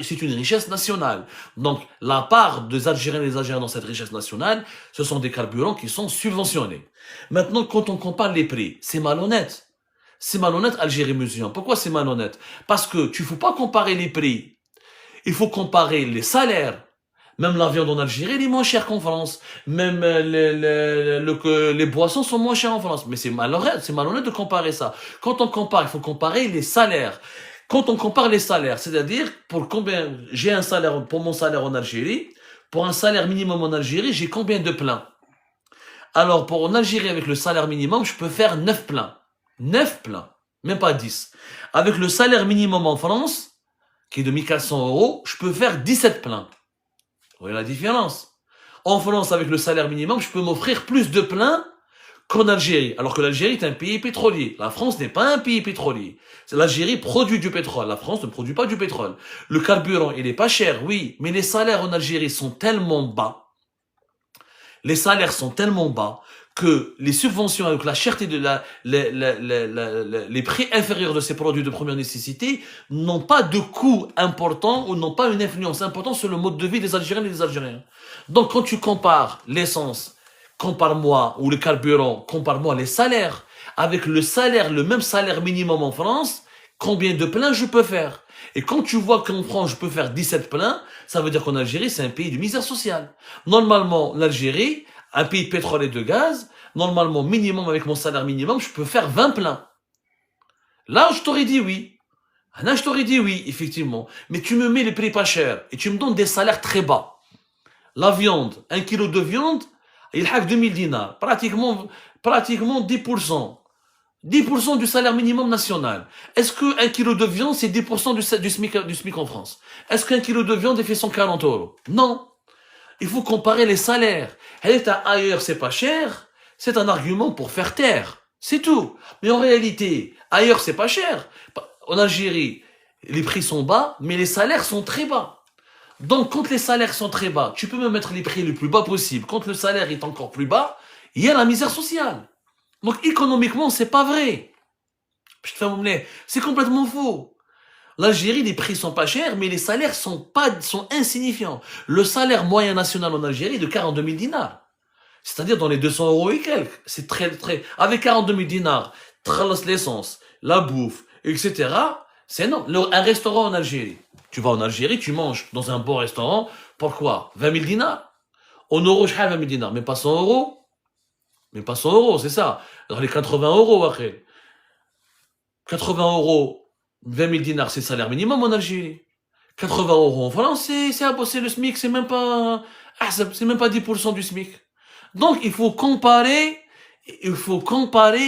S1: C'est une richesse nationale. Donc, la part des Algériens et des Algériens dans cette richesse nationale, ce sont des carburants qui sont subventionnés. Maintenant, quand on compare les prix, c'est malhonnête. C'est malhonnête, Algérie Musulman. Pourquoi c'est malhonnête? Parce que tu ne faut pas comparer les prix. Il faut comparer les salaires. Même la viande en Algérie, elle est moins chère qu'en France. Même les boissons sont moins chères en France. Mais c'est malhonnête de comparer ça. Quand on compare, il faut comparer les salaires. Quand on compare les salaires, c'est-à-dire pour combien j'ai un salaire pour mon salaire en Algérie, pour un salaire minimum en Algérie, j'ai combien de pleins? Alors pour en Algérie avec le salaire minimum, je peux faire 9 pleins. 9 pleins, même pas 10. Avec le salaire minimum en France, qui est de 1400 €, je peux faire 17 pleins. Vous voyez la différence? En France, avec le salaire minimum, je peux m'offrir plus de pleins qu'en Algérie, alors que l'Algérie est un pays pétrolier. La France n'est pas un pays pétrolier. L'Algérie produit du pétrole. La France ne produit pas du pétrole. Le carburant, il est pas cher, oui, mais les salaires en Algérie sont tellement bas. Les salaires sont tellement bas que les subventions avec la cherté de les prix inférieurs de ces produits de première nécessité n'ont pas de coût important ou n'ont pas une influence importante sur le mode de vie des Algériens et des Algériens. Donc quand tu compares l'essence, compare-moi, ou le carburant, compare-moi les salaires. Avec le salaire, le même salaire minimum en France, combien de pleins je peux faire? Et quand tu vois qu'en France, je peux faire 17 pleins, ça veut dire qu'en Algérie, c'est un pays de misère sociale. Normalement, l'Algérie, un pays de pétrole et de gaz, normalement, minimum, avec mon salaire minimum, je peux faire 20 pleins. Là, je t'aurais dit oui. Là, je t'aurais dit oui, effectivement. Mais tu me mets les prix pas chers et tu me donnes des salaires très bas. La viande, 1 kilo de viande, il a 2000 dinars, pratiquement 10%. 10% du salaire minimum national. Est-ce que 1 kilo de viande, c'est 10% du SMIC en France? Est-ce qu'un kilo de viande, il fait 140 €? Non. Il faut comparer les salaires. Ailleurs, c'est pas cher. C'est un argument pour faire taire. C'est tout. Mais en réalité, ailleurs, c'est pas cher. En Algérie, les prix sont bas, mais les salaires sont très bas. Donc, quand les salaires sont très bas, tu peux me mettre les prix les plus bas possible. Quand le salaire est encore plus bas, il y a la misère sociale. Donc, économiquement, c'est pas vrai. C'est complètement faux. L'Algérie, les prix sont pas chers, mais les salaires sont insignifiants. Le salaire moyen national en Algérie est de 42 000 dinars. C'est-à-dire dans les 200 € et quelques. C'est avec 42 000 dinars, l'essence, la bouffe, etc. C'est énorme. Un restaurant en Algérie. Tu vas en Algérie, tu manges dans un bon restaurant. Pourquoi? 20 000 dinars. En euros, je 20 000 dinars. Mais pas 100 €. Mais pas 100 €, c'est ça. Dans les 80 €, après. 80 €, 20 000 dinars, c'est le salaire minimum en Algérie. 80 € en France, c'est le SMIC, c'est même pas 10% du SMIC. Donc, il faut comparer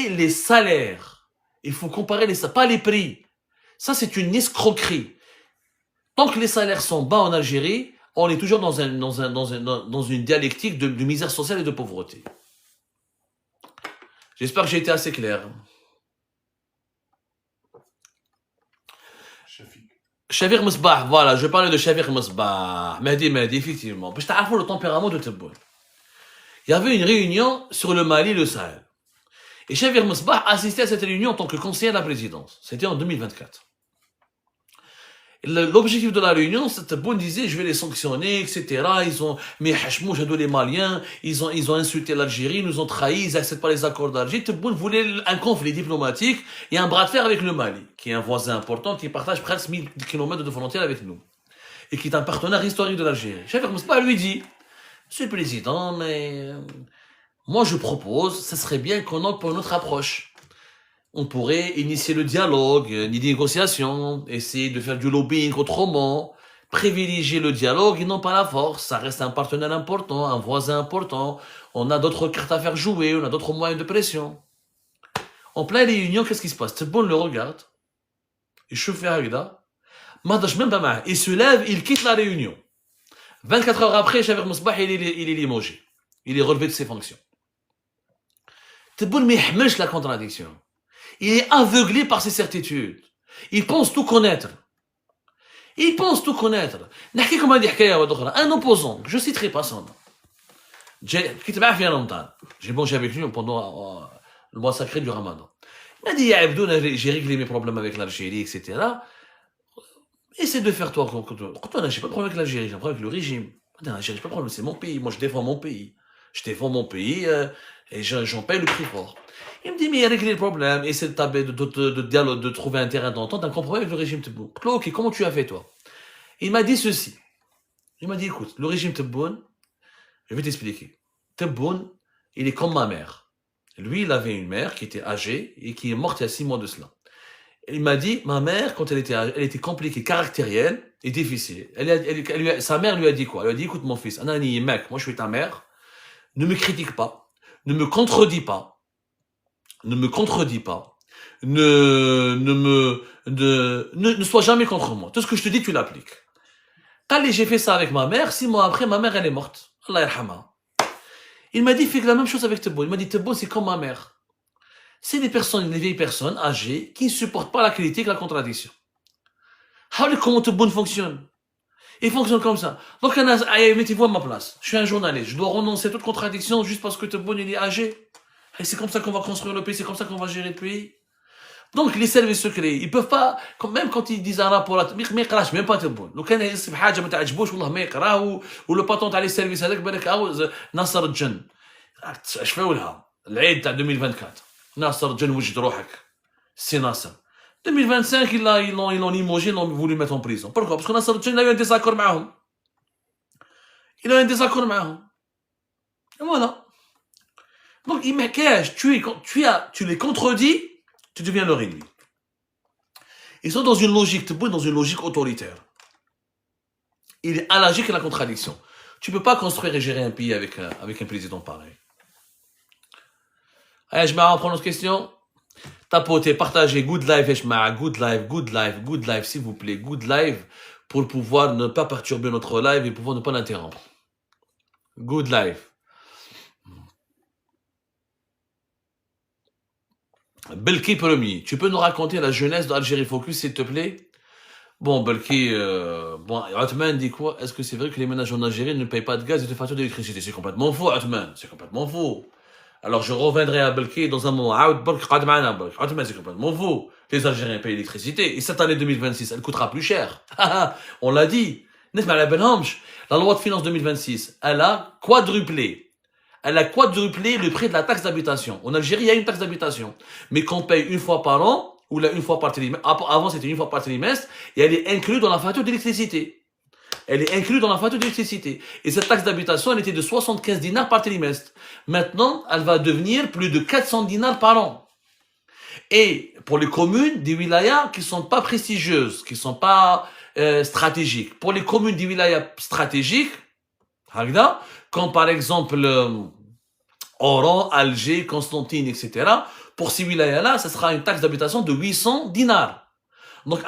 S1: les salaires. Il faut comparer pas les prix. Ça, c'est une escroquerie. Tant que les salaires sont bas en Algérie, on est toujours dans une dialectique de misère sociale et de pauvreté. J'espère que j'ai été assez clair. Chafir Mesbah, voilà, je parlais de Chafir Mesbah. Mehdi, effectivement. Parce que tu as le tempérament de Tebboune. Il y avait une réunion sur le Mali, le Sahel. Et Chafir Mesbah assistait à cette réunion en tant que conseiller de la présidence. C'était en 2024. L'objectif de la réunion, c'était bon, disait, je vais les sanctionner, etc. Ils ont, mais hachmou, j'adore les Maliens, ils ont insulté l'Algérie, ils nous ont trahis, ils n'acceptent pas les accords d'Alger. Tebboune voulait un conflit diplomatique et un bras de fer avec le Mali, qui est un voisin important, qui partage presque 1000 km de frontière avec nous. et qui est un partenaire historique de l'Algérie. Cheikh Mousbah lui dit, Monsieur le Président, mais moi je propose, ça serait bien qu'on opte pour une autre approche. On pourrait initier le dialogue, des négociations, essayer de faire du lobbying autrement, privilégier le dialogue et non pas la force. Ça reste un partenaire important, un voisin important. On a d'autres cartes à faire jouer, on a d'autres moyens de pression. En pleine réunion, qu'est-ce qui se passe? Tebboune le regarde. Il chauffe Agda. Il se lève, il quitte la réunion. 24 heures après, Cheikh Mousbah, il est limogé. Il est relevé de ses fonctions. Tebboune m'éhmèche la contradiction. Il est aveuglé par ses certitudes. Il pense tout connaître. Il pense tout connaître. Un opposant, je ne citerai pas son nom. J'ai mangé avec lui pendant le mois sacré du Ramadan. Il m'a dit, j'ai réglé mes problèmes avec l'Algérie, etc. Essaie de faire toi. Quand j'ai pas de problème avec l'Algérie, j'ai un problème avec le régime. L'Algérie, j'ai pas de problème, c'est mon pays. Moi, je défends mon pays. Je défends mon pays et j'en paye le prix fort. Il me dit, mais régler le problème, essaie de trouver un terrain d'entente, un compromis avec le régime Tebboune. Ok, comment tu as fait, toi? Il m'a dit ceci. Il m'a dit, écoute, le régime Tebboune, je vais t'expliquer. Tebboune, il est comme ma mère. Lui, il avait une mère qui était âgée et qui est morte il y a 6 mois de cela. Il m'a dit, ma mère, quand elle était compliquée, caractérielle et difficile. Sa mère lui a dit quoi? Elle lui a dit, écoute mon fils, Anani, mec, moi je suis ta mère, ne me critique pas, ne me contredis pas, ne sois jamais contre moi. Tout ce que je te dis, tu l'appliques. Quand j'ai fait ça avec ma mère, 6 mois après, ma mère, elle est morte. Allah yarhamha. Il m'a dit, fais la même chose avec Tebboune. Il m'a dit, Tebboune, c'est comme ma mère. C'est des vieilles personnes âgées qui ne supportent pas la critique, la contradiction. Regardez comment Tebboune fonctionne. Il fonctionne comme ça. Donc, mettez-vous à ma place. Je suis un journaliste. Je dois renoncer à toute contradiction juste parce que Tebboune, il est âgé. Et c'est comme ça qu'on va construire le pays, c'est comme ça qu'on va gérer le pays. Donc, les services secrets, ils peuvent pas, même quand ils disent un rapport, mais يقراش même pas Tebboune. لو كان يحس بحاجة ما تعجبوش والله ما يقراه ولو باتون تاع لي سيرفيس هذاك بالك ناصر الجن. شفاو لها العيد تاع 2024. ناصر الجن وجد روحك. C'est Nasser. 2025, ils l'ont limogé, ils l'ont voulu mettre en prison. Pourquoi? Parce que Nasser الجن a eu un désaccord معهم. Il a eu un désaccord معهم. Et voilà. Donc, il m'accage, tu les contredis, tu deviens leur ennemi. Ils sont dans une logique, dans une logique autoritaire. Il est allergique à la contradiction. Tu ne peux pas construire et gérer un pays avec un président pareil. Allez, je m'arrête, on prend notre question. Tapotez, partagez, good life, good life, s'il vous plaît, good life, pour pouvoir ne pas perturber notre live et pouvoir ne pas l'interrompre. Good life. Belki premier, tu peux nous raconter la jeunesse d'Algérie Focus, s'il te plaît? Bon, Belki, Othman dit quoi? Est-ce que c'est vrai que les ménages en Algérie ne payent pas de gaz et de facture d'électricité? C'est complètement faux, Othman, c'est complètement faux. Alors je reviendrai à Belki dans un moment. Othman, c'est complètement faux. Les Algériens payent l'électricité et cette année 2026, elle coûtera plus cher. On l'a dit. La loi de finances 2026, elle a quadruplé. Elle a quadruplé le prix de la taxe d'habitation. En Algérie, il y a une taxe d'habitation, mais qu'on paye une fois par an, ou là une fois par trimestre. Avant, c'était une fois par trimestre, et elle est inclue dans la facture d'électricité. Elle est inclue dans la facture d'électricité. Et cette taxe d'habitation, elle était de 75 dinars par trimestre. Maintenant, elle va devenir plus de 400 dinars par an. Et pour les communes des wilayas qui sont pas prestigieuses, qui sont pas stratégiques, pour les communes des wilayas stratégiques, comme par exemple Oran, Alger, Constantine, etc. Pour ces wilayas-là, ça sera une taxe d'habitation de 800 dinars. Donc,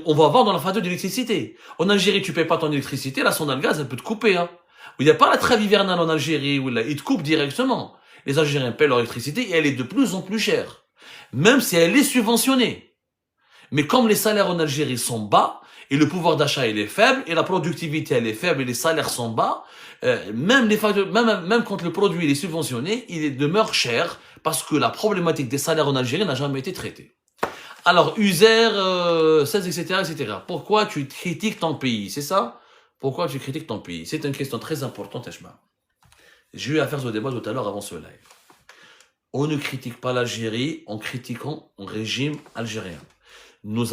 S1: on va voir dans la facture d'électricité. En Algérie, tu payes pas ton électricité, la sonde à gaz, elle peut te couper. Hein. Il n'y a pas la trêve hivernale en Algérie, où ils te coupent directement. Les Algériens paient leur électricité et elle est de plus en plus chère. Même si elle est subventionnée. Mais comme les salaires en Algérie sont bas, et le pouvoir d'achat il est faible, et la productivité elle est faible, et les salaires sont bas, même quand le produit il est subventionné, il demeure cher, parce que la problématique des salaires en Algérie n'a jamais été traitée. Alors, User, 16, etc. Pourquoi tu critiques ton pays? C'est ça? Pourquoi tu critiques ton pays? C'est une question très importante, Eshma. J'ai eu à faire ce débat tout à l'heure avant ce live. On ne critique pas l'Algérie en critiquant le régime algérien. Nous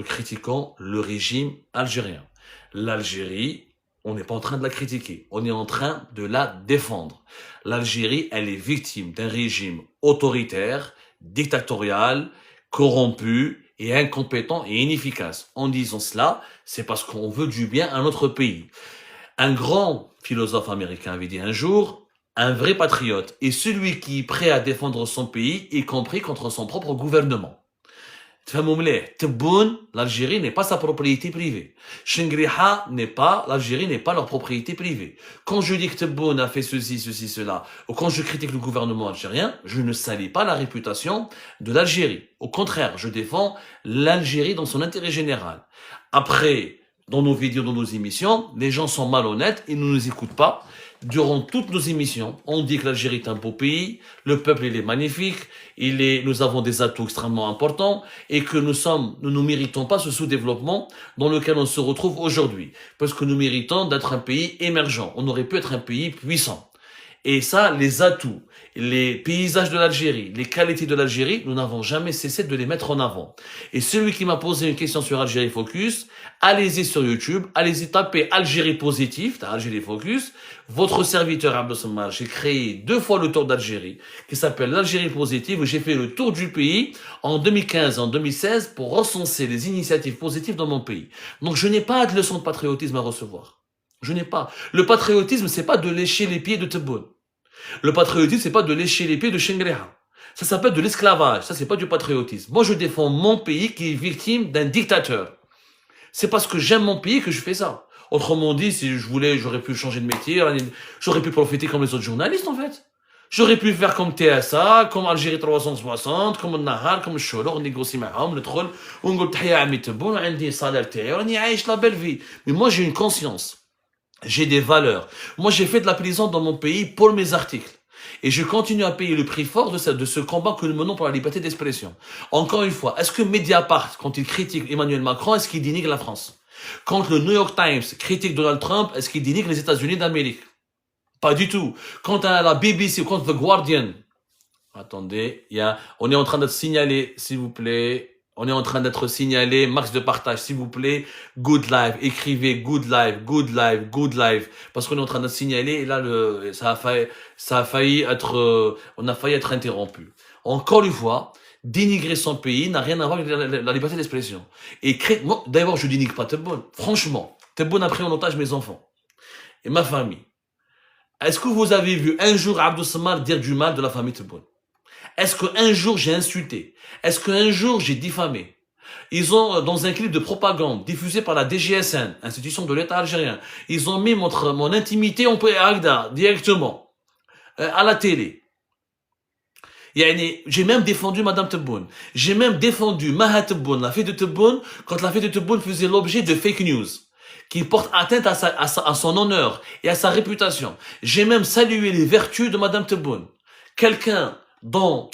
S1: critiquons le régime algérien. L'Algérie, on n'est pas en train de la critiquer, on est en train de la défendre. L'Algérie, elle est victime d'un régime autoritaire, dictatorial, corrompu et incompétent et inefficace. En disant cela, c'est parce qu'on veut du bien à notre pays. Un grand philosophe américain avait dit un jour, un vrai patriote est celui qui est prêt à défendre son pays, y compris contre son propre gouvernement. Tebboune, l'Algérie n'est pas sa propriété privée. Shengriha l'Algérie n'est pas leur propriété privée. Quand je dis que Tebboune a fait ceci, cela, ou quand je critique le gouvernement algérien, je ne salis pas la réputation de l'Algérie. Au contraire, je défends l'Algérie dans son intérêt général. Après, dans nos vidéos, dans nos émissions, les gens sont malhonnêtes, ils ne nous écoutent pas. Durant toutes nos émissions, on dit que l'Algérie est un beau pays, le peuple il est magnifique, nous avons des atouts extrêmement importants et que nous méritons pas ce sous-développement dans lequel on se retrouve aujourd'hui. Parce que nous méritons d'être un pays émergent. On aurait pu être un pays puissant. Et ça, les atouts, les paysages de l'Algérie, les qualités de l'Algérie, nous n'avons jamais cessé de les mettre en avant. Et celui qui m'a posé une question sur Algérie Focus, allez-y sur YouTube, allez-y taper Algérie Positif, Algérie Focus. Votre serviteur Abdou Sammar, j'ai créé 2 fois le tour d'Algérie, qui s'appelle l'Algérie Positive, où j'ai fait le tour du pays en 2015 et en 2016 pour recenser les initiatives positives dans mon pays. Donc je n'ai pas de leçon de patriotisme à recevoir. Je n'ai pas. Le patriotisme, c'est pas de lécher les pieds de Tebboune. Le patriotisme, c'est pas de lécher les pieds de Shengriha. Ça s'appelle de l'esclavage. Ça, c'est pas du patriotisme. Moi, je défends mon pays qui est victime d'un dictateur. C'est parce que j'aime mon pays que je fais ça. Autrement dit, si je voulais, j'aurais pu changer de métier, j'aurais pu profiter comme les autres journalistes, en fait. J'aurais pu faire comme TSA, comme Algérie 360, comme Nahar, comme Cholo, négocier معهم, ندخل, ونقول تحية عمي تبون, وعندي salaire تاعي, وراني عايش la belle vie. Mais moi, j'ai une conscience. J'ai des valeurs. Moi, j'ai fait de la plaisance dans mon pays pour mes articles. Et je continue à payer le prix fort de ce combat que nous menons pour la liberté d'expression. Encore une fois, est-ce que Mediapart, quand il critique Emmanuel Macron, est-ce qu'il dénigre la France? Quand le New York Times critique Donald Trump, est-ce qu'il dénigre les États-Unis d'Amérique? Pas du tout. Quand la BBC ou quand The Guardian, attendez, on est en train d'être signalé, s'il vous plaît. On est en train d'être signalé, max de partage, s'il vous plaît. Good live, écrivez good live, good live, good live. Parce qu'on est en train d'être signalé et là, ça a failli être, on a failli être interrompu. Encore une fois, dénigrer son pays n'a rien à voir avec la liberté d'expression. Et moi, d'abord, je dénigre pas Tebboune. Franchement, Tebboune a pris en otage mes enfants et ma famille. Est-ce que vous avez vu un jour Abdou Sammar dire du mal de la famille Tebboune? Est-ce qu'un jour j'ai insulté? Est-ce qu'un jour j'ai diffamé? Ils ont, dans un clip de propagande diffusé par la DGSN, institution de l'État algérien, ils ont mis mon intimité en Agda, directement, à la télé. J'ai même défendu Madame Tebboune. J'ai même défendu Maha Tebboune, la fille de Tebboune, quand la fille de Tebboune faisait l'objet de fake news, qui porte atteinte à son honneur et à sa réputation. J'ai même salué les vertus de Madame Tebboune. Quelqu'un dont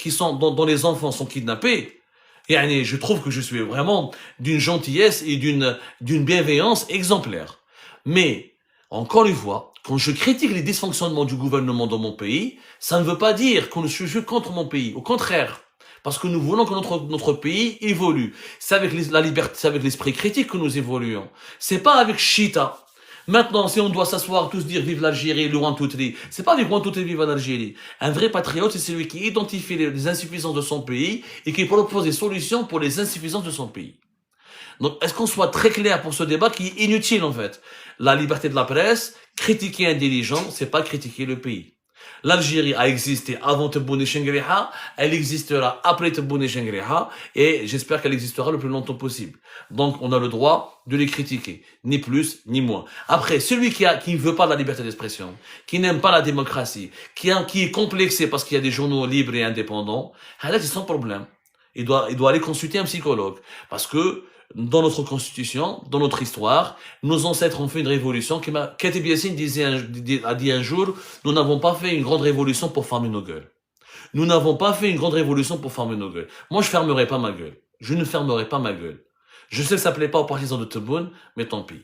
S1: les enfants sont kidnappés, et je trouve que je suis vraiment d'une gentillesse et d'une bienveillance exemplaire. Mais, encore une fois, quand je critique les dysfonctionnements du gouvernement dans mon pays, ça ne veut pas dire que je suis contre mon pays. Au contraire. Parce que nous voulons que notre pays évolue. C'est avec la liberté, c'est avec l'esprit critique que nous évoluons. C'est pas avec Chita. Maintenant, si on doit s'asseoir, tous dire vive l'Algérie, le one, two, three, c'est pas avec one, two, three, vive l'Algérie. Un vrai patriote, c'est celui qui identifie les insuffisances de son pays et qui propose des solutions pour les insuffisances de son pays. Donc, est-ce qu'on soit très clair pour ce débat qui est inutile, en fait? La liberté de la presse, critiquer un dirigeant, c'est pas critiquer le pays. L'Algérie a existé avant Tebboune et Shengriha, elle existera après Tebboune et Shengriha, et j'espère qu'elle existera le plus longtemps possible. Donc, on a le droit de les critiquer, ni plus, ni moins. Après, celui qui ne veut pas la liberté d'expression, qui n'aime pas la démocratie, qui est complexé parce qu'il y a des journaux libres et indépendants, là, c'est son problème. Il doit aller consulter un psychologue. Parce que, dans notre constitution, dans notre histoire, nos ancêtres ont fait une révolution. Katib Yassine a dit un jour, nous n'avons pas fait une grande révolution pour fermer nos gueules. Nous n'avons pas fait une grande révolution pour fermer nos gueules. Moi, je fermerai pas ma gueule. Je ne fermerai pas ma gueule. Je sais que ça plaît pas aux partisans de Tebboune, mais tant pis.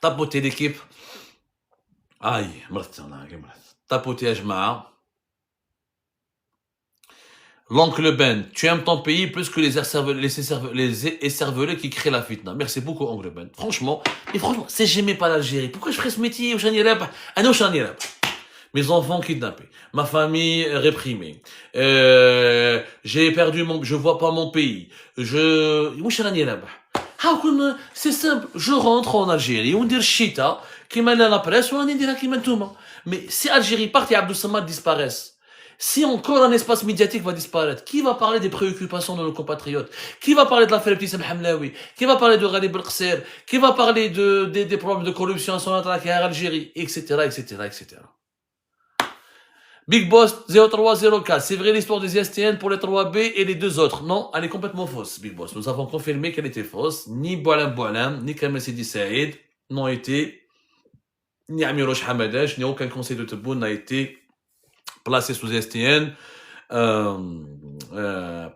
S1: Tapotez l'équipe. Aïe, tapotez à Jma'a. L'oncle Ben, tu aimes ton pays plus que les écervelés qui créent la fitna. Merci beaucoup, oncle Ben. Franchement, si j'aimais pas l'Algérie, pourquoi je ferais ce métier? Mes enfants kidnappés, ma famille réprimée, j'ai perdu je vois pas mon pays, c'est simple, je rentre en Algérie, on dit chita, qui mène à la presse, on dit qui mène tout le monde. Mais si Algérie part et Abdou Samad disparaissent, si encore un espace médiatique va disparaître, qui va parler des préoccupations de nos compatriotes? Qui va parler de l'affaire Ibtissam Hamlaoui? Qui va parler de Ghalib El-Qsir? Qui va parler des problèmes de corruption en Algérie? Etc., etc., etc. Big Boss 0304, c'est vrai l'histoire des ISTN pour les 3B et les deux autres? Non, elle est complètement fausse, Big Boss. Nous avons confirmé qu'elle était fausse. Ni Boualam Boualam, ni Kamel Sidi Saïd n'ont été, ni Amirouch Hamadej, ni aucun conseil de Tebboune n'a été placé sous ISTN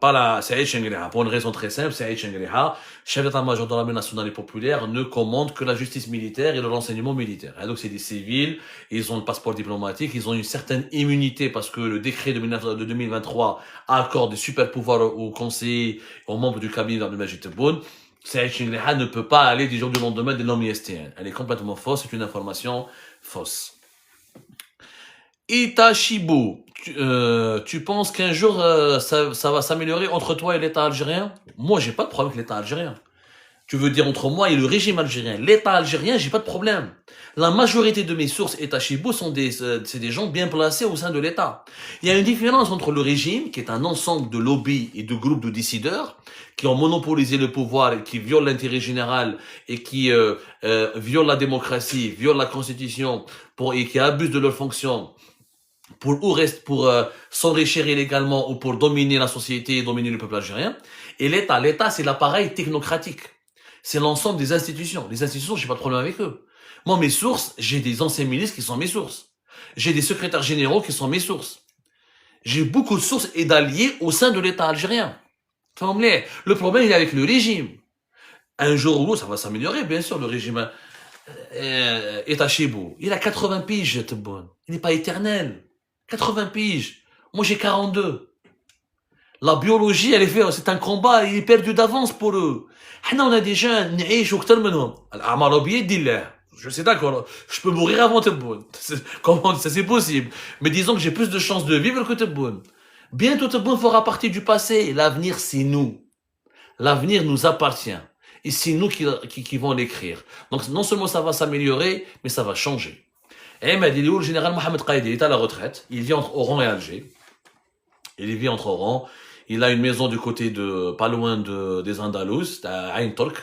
S1: par la Saïd Chengriha. Pour une raison très simple, Saïd Chengriha, chef d'état-major de l'armée nationale et populaire, ne commande que la justice militaire et le renseignement militaire. Et donc c'est des civils, ils ont le passeport diplomatique, ils ont une certaine immunité parce que le décret de 2023 accorde des super pouvoirs aux conseillers, aux membres du cabinet d'Abdelmajid Tebboune. Saïd Chengriha ne peut pas aller du jour du lendemain des noms ISTN. Elle est complètement fausse, c'est une information fausse. Itachibo, tu penses qu'un jour ça va s'améliorer entre toi et l'État algérien? Moi, j'ai pas de problème avec l'État algérien. Tu veux dire entre moi et le régime algérien? L'État algérien, j'ai pas de problème. La majorité de mes sources Itachibo c'est des gens bien placés au sein de l'État. Il y a une différence entre le régime, qui est un ensemble de lobbies et de groupes de décideurs, qui ont monopolisé le pouvoir et qui violent l'intérêt général et qui violent la démocratie, violent la constitution et qui abusent de leurs fonctions pour s'enrichir illégalement ou pour dominer la société et dominer le peuple algérien. Et l'État, c'est l'appareil technocratique. C'est l'ensemble des institutions. Les institutions, j'ai pas de problème avec eux. Moi, mes sources, j'ai des anciens ministres qui sont mes sources. J'ai des secrétaires généraux qui sont mes sources. J'ai beaucoup de sources et d'alliés au sein de l'État algérien. Le problème, il est avec le régime. Un jour ou l'autre, ça va s'améliorer, bien sûr, le régime Itachibo. Il a 80 piges, Tebboune. Il n'est pas éternel. 80 piges. Moi, j'ai 42. La biologie, elle est faite, c'est un combat, il est perdu d'avance pour eux. On a des jeunes, je sais d'accord, je peux mourir avant Tebboune. Comment ça, c'est possible. Mais disons que j'ai plus de chances de vivre que Tebboune. Bientôt, Tebboune fera partie du passé. L'avenir, c'est nous. L'avenir nous appartient. Et c'est nous qui vont l'écrire. Donc, non seulement ça va s'améliorer, mais ça va changer. Et il m'a dit, le général Mohamed Qaïdi est à la retraite. Il vit entre Oran et Alger. Il vit entre Oran. Il a une maison du côté pas loin des Andalous, à Ain Tork.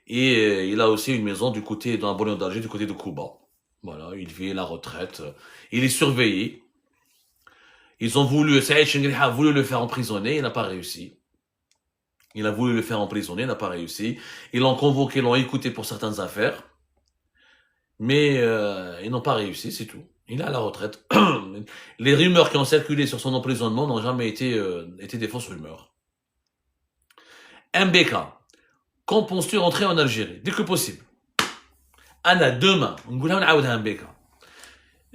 S1: Et il a aussi une maison du côté, dans la banlieue d'Alger, du côté de Kouba. Voilà, il vit à la retraite. Il est surveillé. Saïd Chengriha a voulu le faire emprisonner, il n'a pas réussi. Il a voulu le faire emprisonner, il n'a pas réussi. Ils l'ont convoqué, l'ont écouté pour certaines affaires. Mais ils n'ont pas réussi, c'est tout. Il est à la retraite. Les rumeurs qui ont circulé sur son emprisonnement n'ont jamais été des fausses rumeurs. MBK, quand penses-tu rentrer en Algérie? Dès que possible. Anna, demain,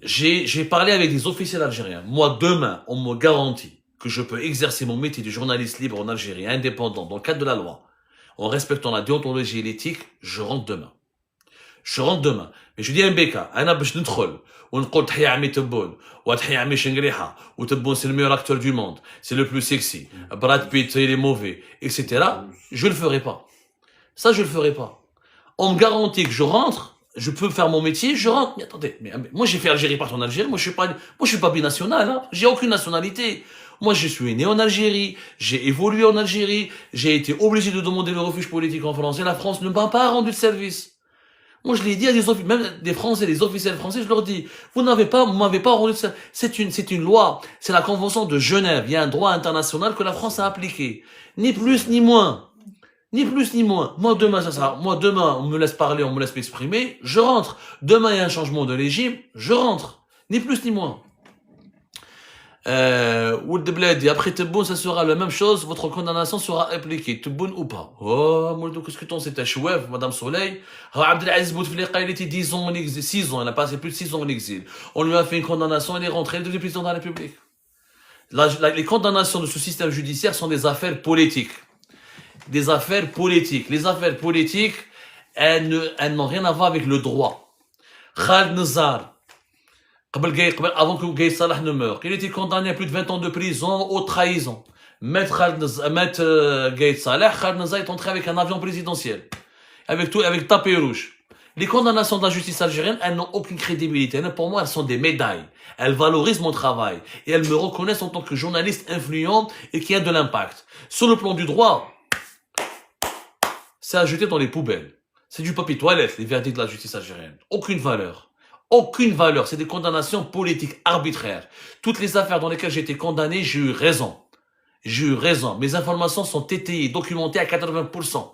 S1: j'ai parlé avec des officiels algériens. Moi, demain, on me garantit que je peux exercer mon métier de journaliste libre en Algérie, indépendant, dans le cadre de la loi, en respectant la déontologie et l'éthique, je rentre demain. Je rentre demain. Mais je dis à MBK, أنا باش ندخل ونقول تحية عمي تبون وتحية عمي شنقريحة وتبون c'est le meilleur acteur du monde, c'est le plus sexy, Brad Pitt il est mauvais, etc. Je le ferai pas. Ça je le ferai pas. On me garantit que je rentre, je peux faire mon métier, je rentre. Mais attendez, moi j'ai fait Algérie partout en Algérie, moi je suis pas binational, hein. J'ai aucune nationalité. Moi, je suis né en Algérie, j'ai évolué en Algérie, j'ai été obligé de demander le refuge politique en France et la France ne m'a pas rendu de service. Moi, je l'ai dit à même des Français, des officiels français, je leur dis, vous m'avez pas rendu ça. C'est une loi. C'est la Convention de Genève. Il y a un droit international que la France a appliqué. Ni plus, ni moins. Ni plus, ni moins. Moi, demain, on me laisse parler, on me laisse m'exprimer, je rentre. Demain, il y a un changement de régime, je rentre. Ni plus, ni moins. Après Tebboune, ça sera la même chose, votre condamnation sera appliquée, Tebboune ou pas. Oh, moi, qu'est-ce que c'est un chouef, Madame Soleil. Abdelaziz Bouteflika, il était 10 ans en exil, 6 ans, il a passé plus de 6 ans en exil. On lui a fait une condamnation, il est rentré, il est devenu président de la République. Les condamnations de ce système judiciaire sont des affaires politiques. Des affaires politiques. Les affaires politiques, elles n'ont rien à voir avec le droit. Khaled Nazar, avant que Gaïd Salah ne meure, il était condamné à plus de 20 ans de prison, haute trahison. Maître Gaïd Salah, Khaled Nazar est entré avec un avion présidentiel. Avec tapis rouge. Les condamnations de la justice algérienne, elles n'ont aucune crédibilité. Pour moi, elles sont des médailles. Elles valorisent mon travail. Et elles me reconnaissent en tant que journaliste influent et qui a de l'impact. Sur le plan du droit, c'est à jeter dans les poubelles. C'est du papier toilette, les verdicts de la justice algérienne. Aucune valeur. Aucune valeur. C'est des condamnations politiques arbitraires. Toutes les affaires dans lesquelles j'ai été condamné, j'ai eu raison. J'ai eu raison. Mes informations sont étayées, documentées à 80%.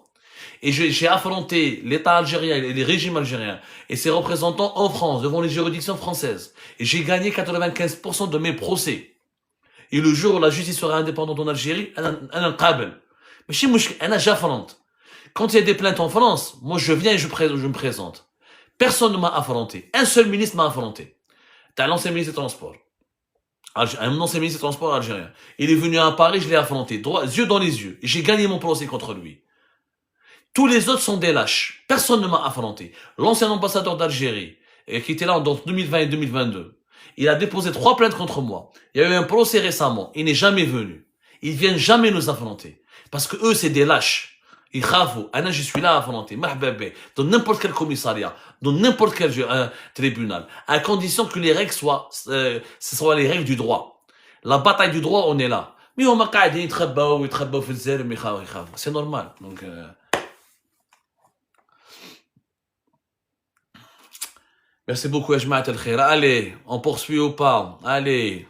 S1: Et j'ai affronté l'État algérien et les régimes algériens et ses représentants en France, devant les juridictions françaises. Et j'ai gagné 95% de mes procès. Et le jour où la justice sera indépendante en Algérie, mais chez moi, j'affronte. Quand il y a des plaintes en France, moi je viens et je me présente. Personne ne m'a affronté. Un seul ministre m'a affronté. T'as l'ancien ministre des Transports. Un ancien ministre des Transports algérien. Il est venu à Paris, je l'ai affronté, yeux dans les yeux. Et j'ai gagné mon procès contre lui. Tous les autres sont des lâches. Personne ne m'a affronté. L'ancien ambassadeur d'Algérie, qui était là en 2020 et 2022, il a déposé 3 plaintes contre moi. Il y a eu un procès récemment. Il n'est jamais venu. Ils viennent jamais nous affronter. Parce que eux, c'est des lâches. Ils rafouent. Anna, je suis là à affronter. Mahbabé. Dans n'importe quel commissariat. Dans n'importe quel tribunal. À condition que les règles soient les règles du droit. La bataille du droit, on est là. Mais on m'a قاعدين يتخباو في الجزائر mais يخافوا. C'est normal. Donc, merci beaucoup, Ajmaat El-Khair. Allez, on poursuit ou pas? Allez.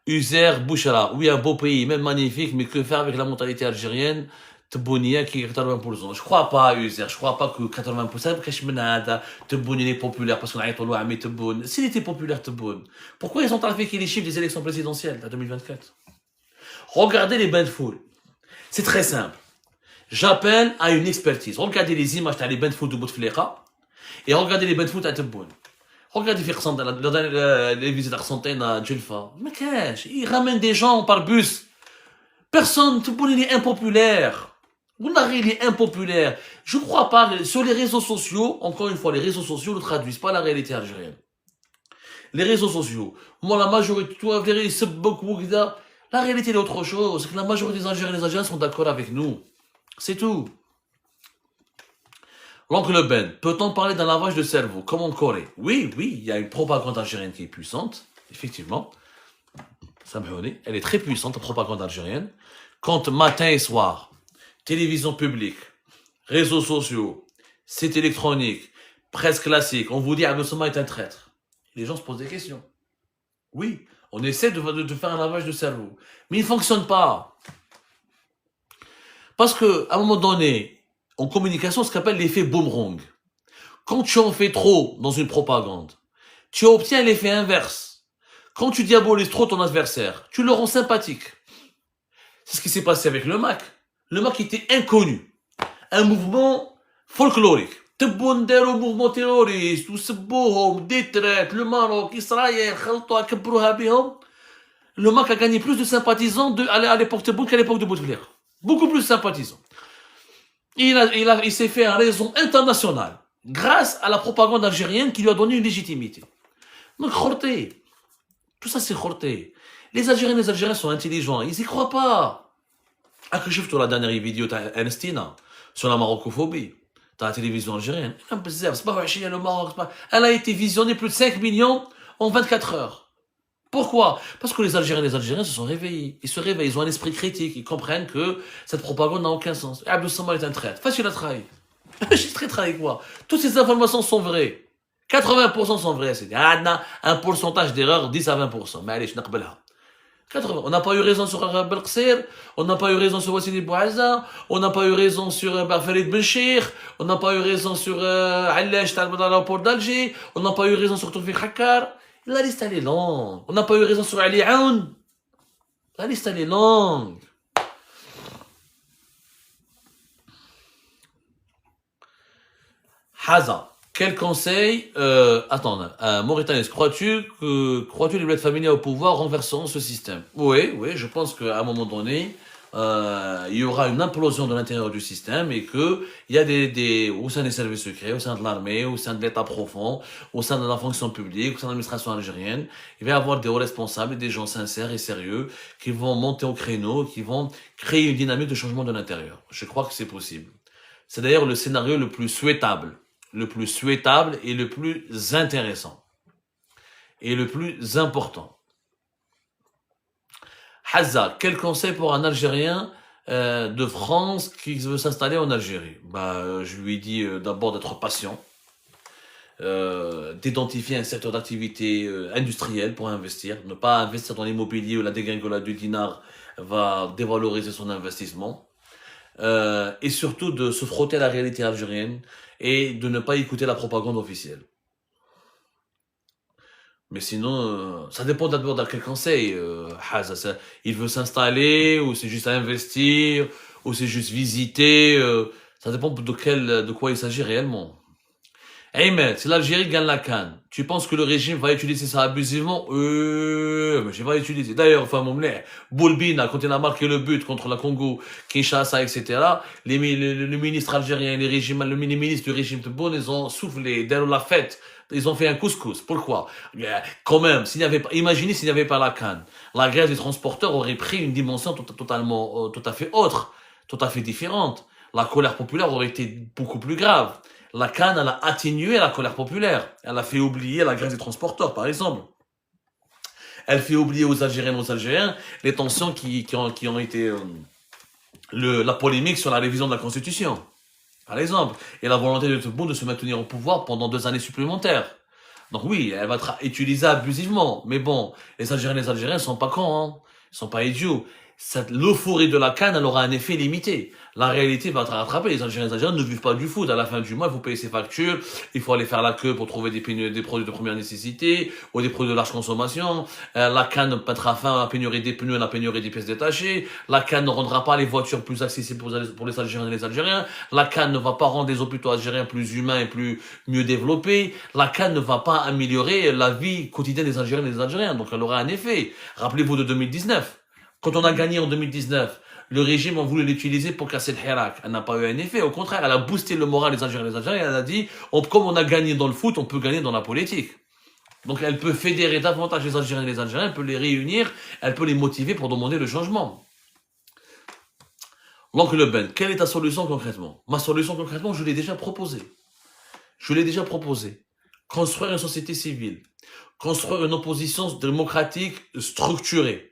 S1: Uzer Bouchara. Oui, un beau pays, même magnifique, mais que faire avec la mentalité algérienne? Tebounia qui est 80%. Je crois pas, Uzer. Je crois pas que 80%, Tebounia est populaire parce qu'on a été loin, mais Tebboune. S'il était populaire, Tebboune, pourquoi ils ont trafiqué les chiffres des élections présidentielles de 2024? Regardez les bains de foule. C'est très simple. J'appelle à une expertise. Regardez les images, t'as les bains de foule de Bouteflika. Et regardez les bains de foot à Tebboune. Regardez les visites d'Argentine à Djelfa. Mais qu'est-ce? Ils ramènent des gens par bus. Personne, Tebboune, il est impopulaire. Bounari, il est impopulaire. Je crois pas, sur les réseaux sociaux, encore une fois, les réseaux sociaux ne traduisent pas la réalité algérienne. Les réseaux sociaux. Moi, la majorité, la réalité est autre chose. C'est que la majorité des Algériens et des Algériens sont d'accord avec nous. C'est tout. L'oncle Ben, peut-on parler d'un lavage de cerveau, comme en Corée? Oui, il y a une propagande algérienne qui est puissante, effectivement. Elle est très puissante, la propagande algérienne. Quand matin et soir, télévision publique, réseaux sociaux, sites électroniques, presse classique, on vous dit Abdel Soma est un traître. Les gens se posent des questions. Oui, on essaie de faire un lavage de cerveau. Mais il ne fonctionne pas. Parce que, à un moment donné, en communication, ce qu'on appelle l'effet boomerang. Quand tu en fais trop dans une propagande, tu obtiens l'effet inverse. Quand tu diabolises trop ton adversaire, tu le rends sympathique. C'est ce qui s'est passé avec le MAC. Le MAC était inconnu. Un mouvement folklorique. Tebboune داروا mouvement terroriste, وسبوهم, des traites, le Maroc, Israël, خلطوها كبروها بهم. Le MAC a gagné plus de sympathisants à l'époque de Tebboune qu'à l'époque de Bouteflika. Beaucoup plus de sympathisants. Il s'est fait un réseau international grâce à la propagande algérienne qui lui a donné une légitimité. Donc, khorté. Tout ça, c'est khorté. Les Algériens et les Algériens sont intelligents. Ils y croient pas. Que je fais la dernière vidéo d'Ernestina sur la marocophobie. Dans la télévision algérienne. C'est pas le Maroc. Elle a été visionnée plus de 5 millions en 24 heures. Pourquoi? Parce que les Algériens et les Algériens se sont réveillés. Ils se réveillent, ils ont un esprit critique. Ils comprennent que cette propagande n'a aucun sens. Abdel Soma est un traître. Facile à trahir. Je suis très trahi, quoi. Toutes ces informations sont vraies. 80% sont vraies. C'est un pourcentage d'erreur, 10 à 20%. Mais allez, je n'aqbalha. 80. On n'a pas eu raison sur Belqsir, on n'a pas eu raison sur Wassili Bouazza, on n'a pas eu raison sur Farid Benchir, on n'a pas eu raison sur Allash l'aéroport d'Alger, on n'a pas eu raison sur Toufik Hakkar. La liste, elle est longue. On n'a pas eu raison sur Ali Aoun. La liste, elle est longue. Haza. Quel conseil, attends, Mauritanie, crois-tu les bleds familiers au pouvoir renverseront ce système? Oui, oui, je pense qu'à un moment donné, il y aura une implosion de l'intérieur du système et que il y a au sein des services secrets, au sein de l'armée, au sein de l'État profond, au sein de la fonction publique, au sein de l'administration algérienne, il va y avoir des hauts responsables, des gens sincères et sérieux qui vont monter au créneau, qui vont créer une dynamique de changement de l'intérieur. Je crois que c'est possible. C'est d'ailleurs le scénario le plus souhaitable et le plus intéressant et le plus important. Hazza, quel conseil pour un Algérien de France qui veut s'installer en Algérie? Je lui dis d'abord d'être patient, d'identifier un secteur d'activité industrielle pour investir, ne pas investir dans l'immobilier où la dégringolade du dinar va dévaloriser son investissement, et surtout de se frotter à la réalité algérienne et de ne pas écouter la propagande officielle. Mais sinon, ça dépend d'abord de quel conseil. Il veut s'installer, ou c'est juste investir, ou c'est juste visiter. Ça dépend de quoi il s'agit réellement. Ahmed, si l'Algérie gagne la CAN, tu penses que le régime va utiliser ça abusivement? Mais il va utiliser. D'ailleurs, enfin, mon mec, Boulbina, quand il a marqué le but contre la Congo, Kinshasa, etc., le ministre algérien, les ministres du régime de Bonn, ils ont soufflé, dès la fête, ils ont fait un couscous. Pourquoi? Quand même, imaginez s'il n'y avait pas la CAN. La grève des transporteurs aurait pris une dimension totalement, tout à fait autre, tout à fait différente. La colère populaire aurait été beaucoup plus grave. La CAN, elle a atténué la colère populaire. Elle a fait oublier la grève des transporteurs, par exemple. Elle fait oublier aux Algériens, les tensions qui ont été la polémique sur la révision de la Constitution, par exemple, et la volonté de Tebboune de se maintenir au pouvoir pendant 2 années supplémentaires. Donc oui, elle va être utilisée abusivement. Mais bon, les Algériens sont pas cons, hein. Ils sont pas idiots. L'euphorie de la CAN, elle aura un effet limité. La réalité va être rattrapée. Les Algériens ne vivent pas du foot. À la fin du mois, il faut payer ses factures. Il faut aller faire la queue pour trouver des produits de première nécessité ou des produits de large consommation. La CAN mettra fin à la pénurie des pneus et à la pénurie des pièces détachées. La CAN ne rendra pas les voitures plus accessibles pour les Algériens et les Algériens. La CAN ne va pas rendre les hôpitaux algériens plus humains et mieux développés. La CAN ne va pas améliorer la vie quotidienne des Algériens et des Algériens. Donc elle aura un effet. Rappelez-vous de 2019. Quand on a gagné en 2019, le régime a voulu l'utiliser pour casser le Hirak. Elle n'a pas eu un effet. Au contraire, elle a boosté le moral des Algériens et des Algériens. Elle a dit, comme on a gagné dans le foot, on peut gagner dans la politique. Donc elle peut fédérer davantage les Algériens et les Algériens, elle peut les réunir, elle peut les motiver pour demander le changement. L'oncle Ben, quelle est ta solution concrètement? Ma solution concrètement, je l'ai déjà proposée. Construire une société civile. Construire une opposition démocratique structurée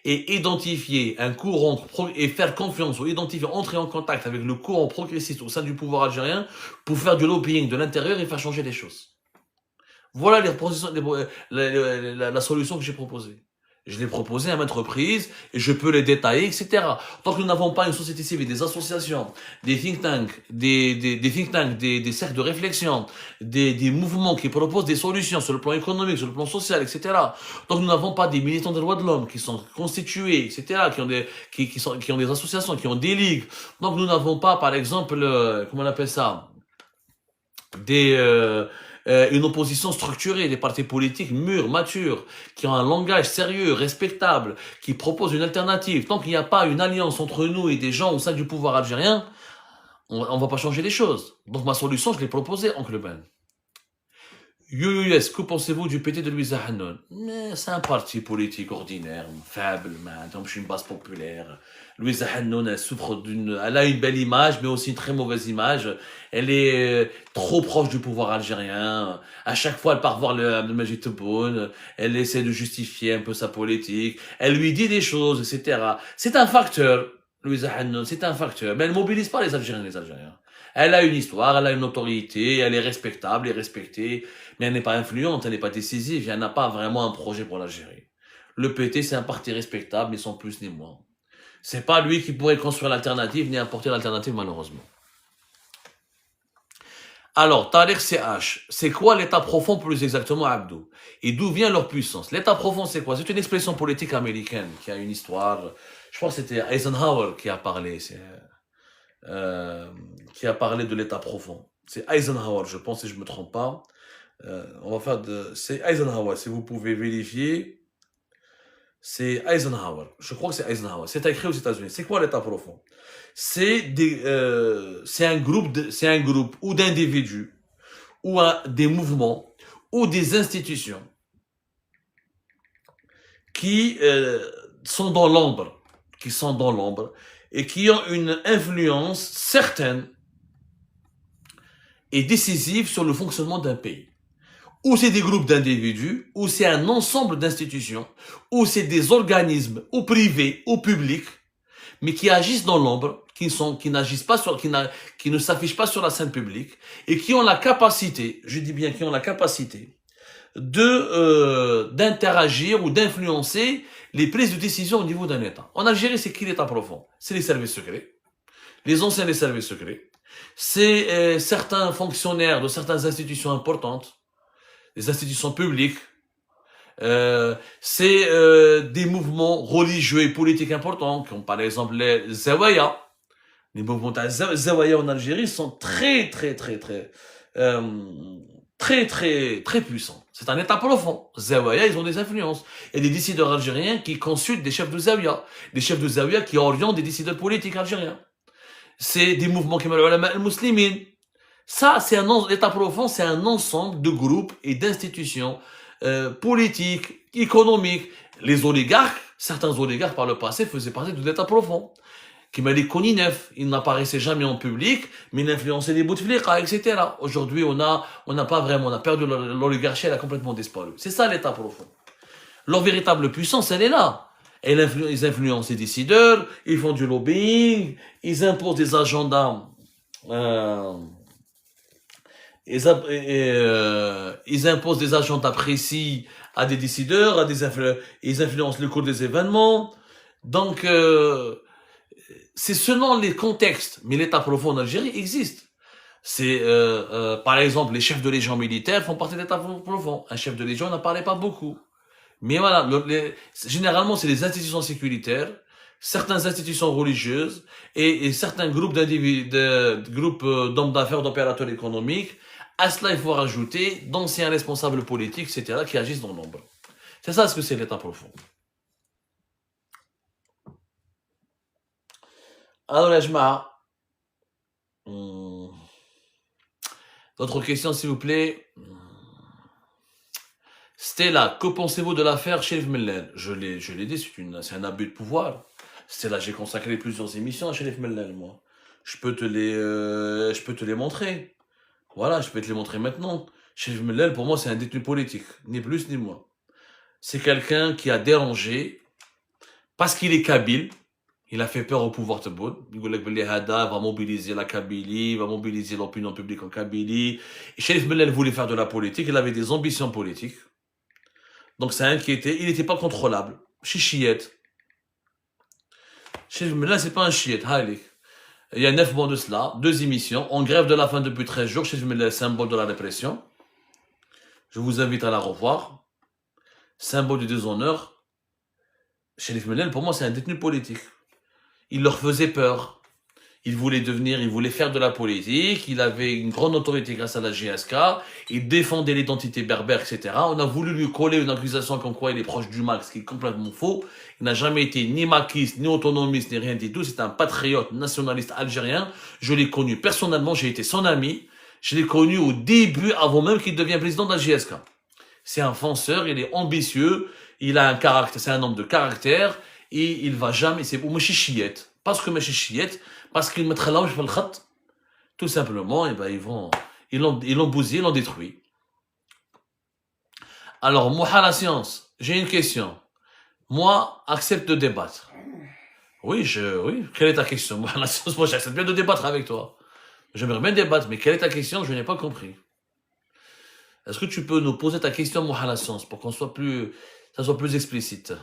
S1: et identifier un courant et faire confiance ou identifier, entrer en contact avec le courant progressiste au sein du pouvoir algérien pour faire du lobbying de l'intérieur et faire changer les choses. Voilà la solution que j'ai proposée. Je l'ai proposé à maintes reprises et je peux les détailler, etc. Tant que nous n'avons pas une société civile, des associations, des think tanks, des cercles de réflexion, des mouvements qui proposent des solutions sur le plan économique, sur le plan social, etc. Tant que nous n'avons pas des militants des droits de l'homme qui sont constitués, etc., qui ont des associations, qui ont des ligues. Donc nous n'avons pas, par exemple, comment on appelle ça, une opposition structurée, des partis politiques mûrs, matures, qui ont un langage sérieux, respectable, qui proposent une alternative. Tant qu'il n'y a pas une alliance entre nous et des gens au sein du pouvoir algérien, on va pas changer les choses. Donc ma solution, je l'ai proposée, Oncle Ben. Que pensez-vous du PT de Louisa Hannon? C'est un parti politique ordinaire, faible, donc je suis une base populaire. Louisa Hannon, elle a une belle image, mais aussi une très mauvaise image. Elle est trop proche du pouvoir algérien. À chaque fois, elle part voir le Majid Tebboune. Elle essaie de justifier un peu sa politique. Elle lui dit des choses, etc. C'est un facteur, Louisa Hannon, c'est un facteur. Mais elle mobilise pas les Algériens et les Algériens. Elle a une histoire, elle a une autorité, elle est respectable et respectée, mais elle n'est pas influente, elle n'est pas décisive, elle n'a pas vraiment un projet pour l'Algérie. Le PT, c'est un parti respectable, mais sans plus ni moins. C'est pas lui qui pourrait construire l'alternative, ni apporter l'alternative, malheureusement. Alors, Tariq CH, c'est quoi l'état profond plus exactement, Abdou? Et d'où vient leur puissance? L'état profond, c'est quoi? C'est une expression politique américaine qui a une histoire. Je crois que c'était Eisenhower qui a parlé. Qui a parlé de l'état profond. C'est Eisenhower, je pense, si je me trompe pas. On va faire c'est Eisenhower, si vous pouvez vérifier. C'est Eisenhower. Je crois que c'est Eisenhower. C'est écrit aux États-Unis. C'est quoi l'État profond? C'est un groupe ou d'individus ou des mouvements ou des institutions qui sont dans l'ombre, et qui ont une influence certaine et décisive sur le fonctionnement d'un pays. Ou c'est des groupes d'individus, ou c'est un ensemble d'institutions, ou c'est des organismes, ou privés, ou publics, mais qui agissent dans l'ombre, qui n'agissent pas qui ne s'affichent pas sur la scène publique, et qui ont la capacité, je dis bien qui ont la capacité, d'interagir ou d'influencer les prises de décision au niveau d'un État. En Algérie, c'est qui l'État profond? C'est les services secrets, les anciens des services secrets, c'est certains fonctionnaires de certaines institutions importantes, les institutions publiques, c'est des mouvements religieux et politiques importants, comme par exemple les Zawaya. Les mouvements Zawaya en Algérie sont très puissants. C'est un État profond. Zawaya, ils ont des influences. Il y a des décideurs algériens qui consultent des chefs de Zawiya. Des chefs de Zawiya qui orientent des décideurs politiques algériens. C'est des mouvements qui m'appellent ulama al-muslimin. Ça, l'État profond, c'est un ensemble de groupes et d'institutions politiques, économiques. Les oligarques, certains oligarques par le passé faisaient partie de l'État profond. Kimali Koninef, il n'apparaissait jamais en public, mais il influençait les Bouteflika, etc. Aujourd'hui, on n'a pas vraiment, on a perdu l'oligarchie, elle a complètement disparu. C'est ça l'État profond. Leur véritable puissance, elle est là. Ils influencent les décideurs, ils font du lobbying, ils imposent des agendas, ils imposent des agendas précis à des décideurs, ils influencent le cours des événements. Donc, c'est selon les contextes, mais l'État profond en Algérie existe. C'est par exemple, les chefs de légion militaire font partie de l'État profond. Un chef de légion n'en parlait pas beaucoup. Mais voilà, généralement, c'est les institutions sécuritaires, certaines institutions religieuses et certains groupes d'hommes d'affaires, d'opérateurs économiques. À cela, il faut rajouter d'anciens responsables politiques, etc., qui agissent dans l'ombre. C'est ça ce que c'est l'État profond. Alors, là, d'autres questions, s'il vous plaît. Stella, que pensez-vous de l'affaire Cherif Mellel? Je l'ai dit, c'est un abus de pouvoir. Stella, j'ai consacré plusieurs émissions à Cherif Mellel, moi. Je peux te les montrer. Voilà, je peux te les montrer maintenant. Cherif Mellel, pour moi, c'est un détenu politique. Ni plus, ni moins. C'est quelqu'un qui a dérangé parce qu'il est kabyle. Il a fait peur au pouvoir Tebboune. Il va mobiliser la Kabylie, va mobiliser l'opinion publique en Kabylie. Et Cherif Mellel voulait faire de la politique. Il avait des ambitions politiques. Donc ça inquiétait, il n'était pas contrôlable. Chichiette. Là, c'est pas un chiette, il y a 9 mois de cela, 2 émissions, en grève de la faim depuis 13 jours, symbole de la répression. Je vous invite à la revoir. Symbole du déshonneur. Cherif Mellel, pour moi, c'est un détenu politique. Il leur faisait peur. Il voulait faire de la politique, il avait une grande autorité grâce à la GSK, il défendait l'identité berbère, etc. On a voulu lui coller une accusation comme quoi il est proche du mal, ce qui est complètement faux. Il n'a jamais été ni maquiste, ni autonomiste, ni rien du tout. C'est un patriote nationaliste algérien. Je l'ai connu personnellement, j'ai été son ami. Je l'ai connu au début, avant même qu'il devienne président de la GSK. C'est un fonceur, il est ambitieux, il a un caractère, c'est un homme de caractère, et il va jamais, c'est pour chichiette. Parce que chichiette, parce qu'ils mettraient l'ange sur le khat, tout simplement, et ben ils l'ont bousillé, ils l'ont détruit. Alors, moi, à la science, j'ai une question. Moi, accepte de débattre. Oui, quelle est ta question? Moi, à la science, moi, j'accepte bien de débattre avec toi. J'aimerais bien débattre, mais quelle est ta question? Je n'ai pas compris. Est-ce que tu peux nous poser ta question, moi, à la science, pour ça soit plus explicite?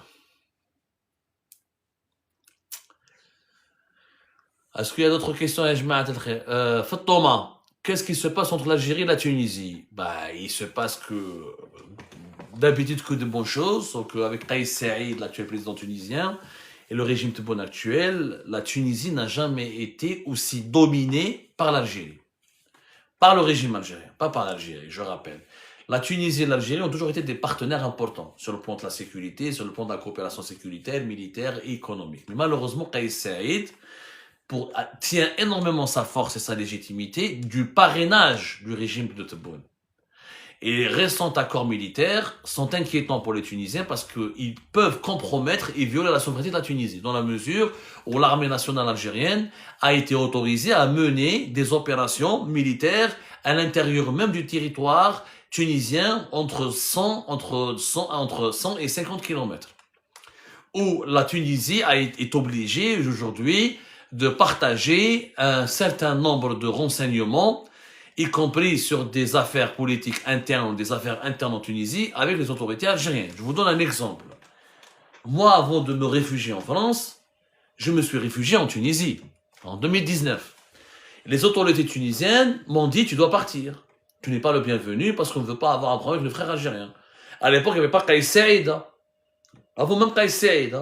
S1: Est-ce qu'il y a d'autres questions? Thomas, qu'est-ce qui se passe entre l'Algérie et la Tunisie? Il se passe d'habitude que de bonnes choses, sauf qu'avec Kais Saïd, l'actuel président tunisien, et le régime Tebboune actuel, la Tunisie n'a jamais été aussi dominée par l'Algérie. par le régime algérien, pas par l'Algérie, je rappelle. La Tunisie et l'Algérie ont toujours été des partenaires importants sur le plan de la sécurité, sur le plan de la coopération sécuritaire, militaire et économique. Mais malheureusement, Kais Saïd tient énormément sa force et sa légitimité du parrainage du régime de Tebboune. Et les récents accords militaires sont inquiétants pour les Tunisiens parce qu'ils peuvent compromettre et violer la souveraineté de la Tunisie, dans la mesure où l'armée nationale algérienne a été autorisée à mener des opérations militaires à l'intérieur même du territoire tunisien entre 100 et 50 kilomètres. Où la Tunisie est obligée aujourd'hui de partager un certain nombre de renseignements, y compris sur des affaires politiques internes, des affaires internes en Tunisie, avec les autorités algériennes. Je vous donne un exemple. Moi, avant de me réfugier en France, je me suis réfugié en Tunisie, en 2019. Les autorités tunisiennes m'ont dit, tu dois partir. Tu n'es pas le bienvenu parce qu'on ne veut pas avoir un problème avec le frère algérien. À l'époque, il n'y avait pas Kais Saïd. Avant même Kais Saïd.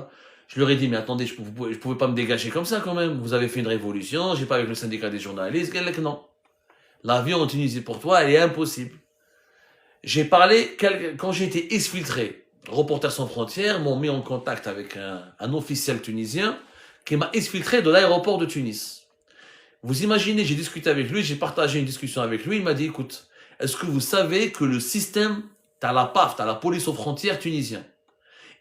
S1: Je leur ai dit, mais attendez, je ne pouvais pas me dégager comme ça quand même. Vous avez fait une révolution, j'ai pas avec le syndicat des journalistes. Non. La vie en Tunisie pour toi, elle est impossible. J'ai parlé, quand j'ai été exfiltré, Reporters sans frontières m'ont mis en contact avec un officiel tunisien qui m'a exfiltré de l'aéroport de Tunis. Vous imaginez, j'ai discuté avec lui, j'ai partagé une discussion avec lui, il m'a dit, écoute, est-ce que vous savez que le système, t'as la PAF, t'as la police aux frontières tunisienne,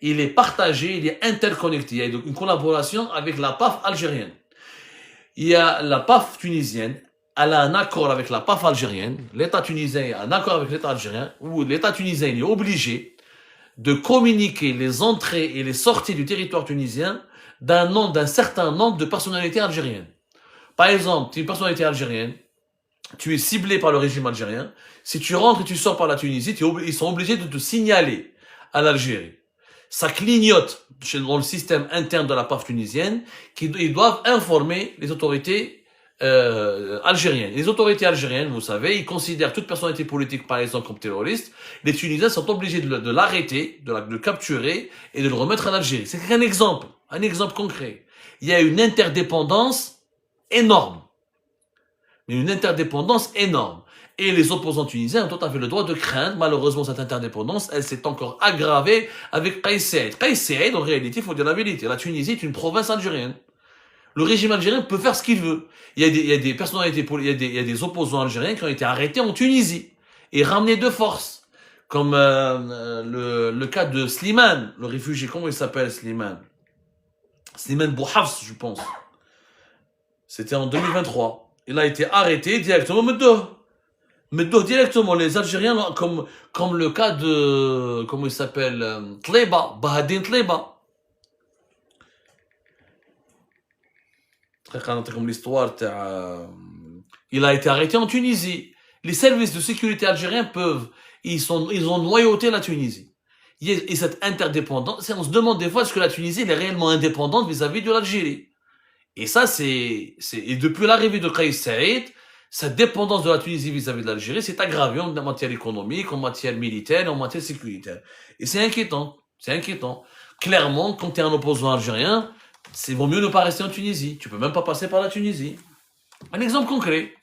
S1: il est partagé, il est interconnecté, il y a une collaboration avec la PAF algérienne. Il y a la PAF tunisienne, elle a un accord avec la PAF algérienne, l'État tunisien a un accord avec l'État algérien, où l'État tunisien est obligé de communiquer les entrées et les sorties du territoire tunisien d'un certain nombre de personnalités algériennes. Par exemple, tu es une personnalité algérienne, tu es ciblé par le régime algérien, si tu rentres et tu sors par la Tunisie, ils sont obligés de te signaler à l'Algérie. Ça clignote dans le système interne de la PAF tunisienne, qu'ils doivent informer les autorités algériennes. Les autorités algériennes, vous savez, ils considèrent toute personnalité politique, par exemple, comme terroriste. Les Tunisiens sont obligés de l'arrêter, de le capturer et de le remettre en Algérie. C'est un exemple concret. Il y a une interdépendance énorme. Mais une interdépendance énorme. Et les opposants tunisiens ont tout à fait le droit de craindre, malheureusement, cette interdépendance, elle s'est encore aggravée avec Kais Saïd. Kais Saïd, en réalité, il faut dire la vérité. La Tunisie est une province algérienne. Le régime algérien peut faire ce qu'il veut. Il y a des personnalités, il y a des opposants algériens qui ont été arrêtés en Tunisie et ramenés de force. Comme le cas de Slimane, le réfugié, comment il s'appelle Slimane? Slimane Bouhafs, je pense. C'était en 2023. Il a été arrêté directement, Meddo directement. Les Algériens, comme le cas de, comment il s'appelle, Tleba, Bahadine Tleba. Comme l'histoire, il a été arrêté en Tunisie. Les services de sécurité algériens ils ont noyauté la Tunisie. Et cette interdépendance, on se demande des fois, est-ce que la Tunisie est réellement indépendante vis-à-vis de l'Algérie? Et ça, et depuis l'arrivée de Kais Saïd, cette dépendance de la Tunisie vis-à-vis de l'Algérie s'est aggravée en matière économique, en matière militaire, en matière sécuritaire. Et c'est inquiétant. Clairement, quand tu es un opposant algérien, vaut mieux ne pas rester en Tunisie. Tu peux même pas passer par la Tunisie. Un exemple concret.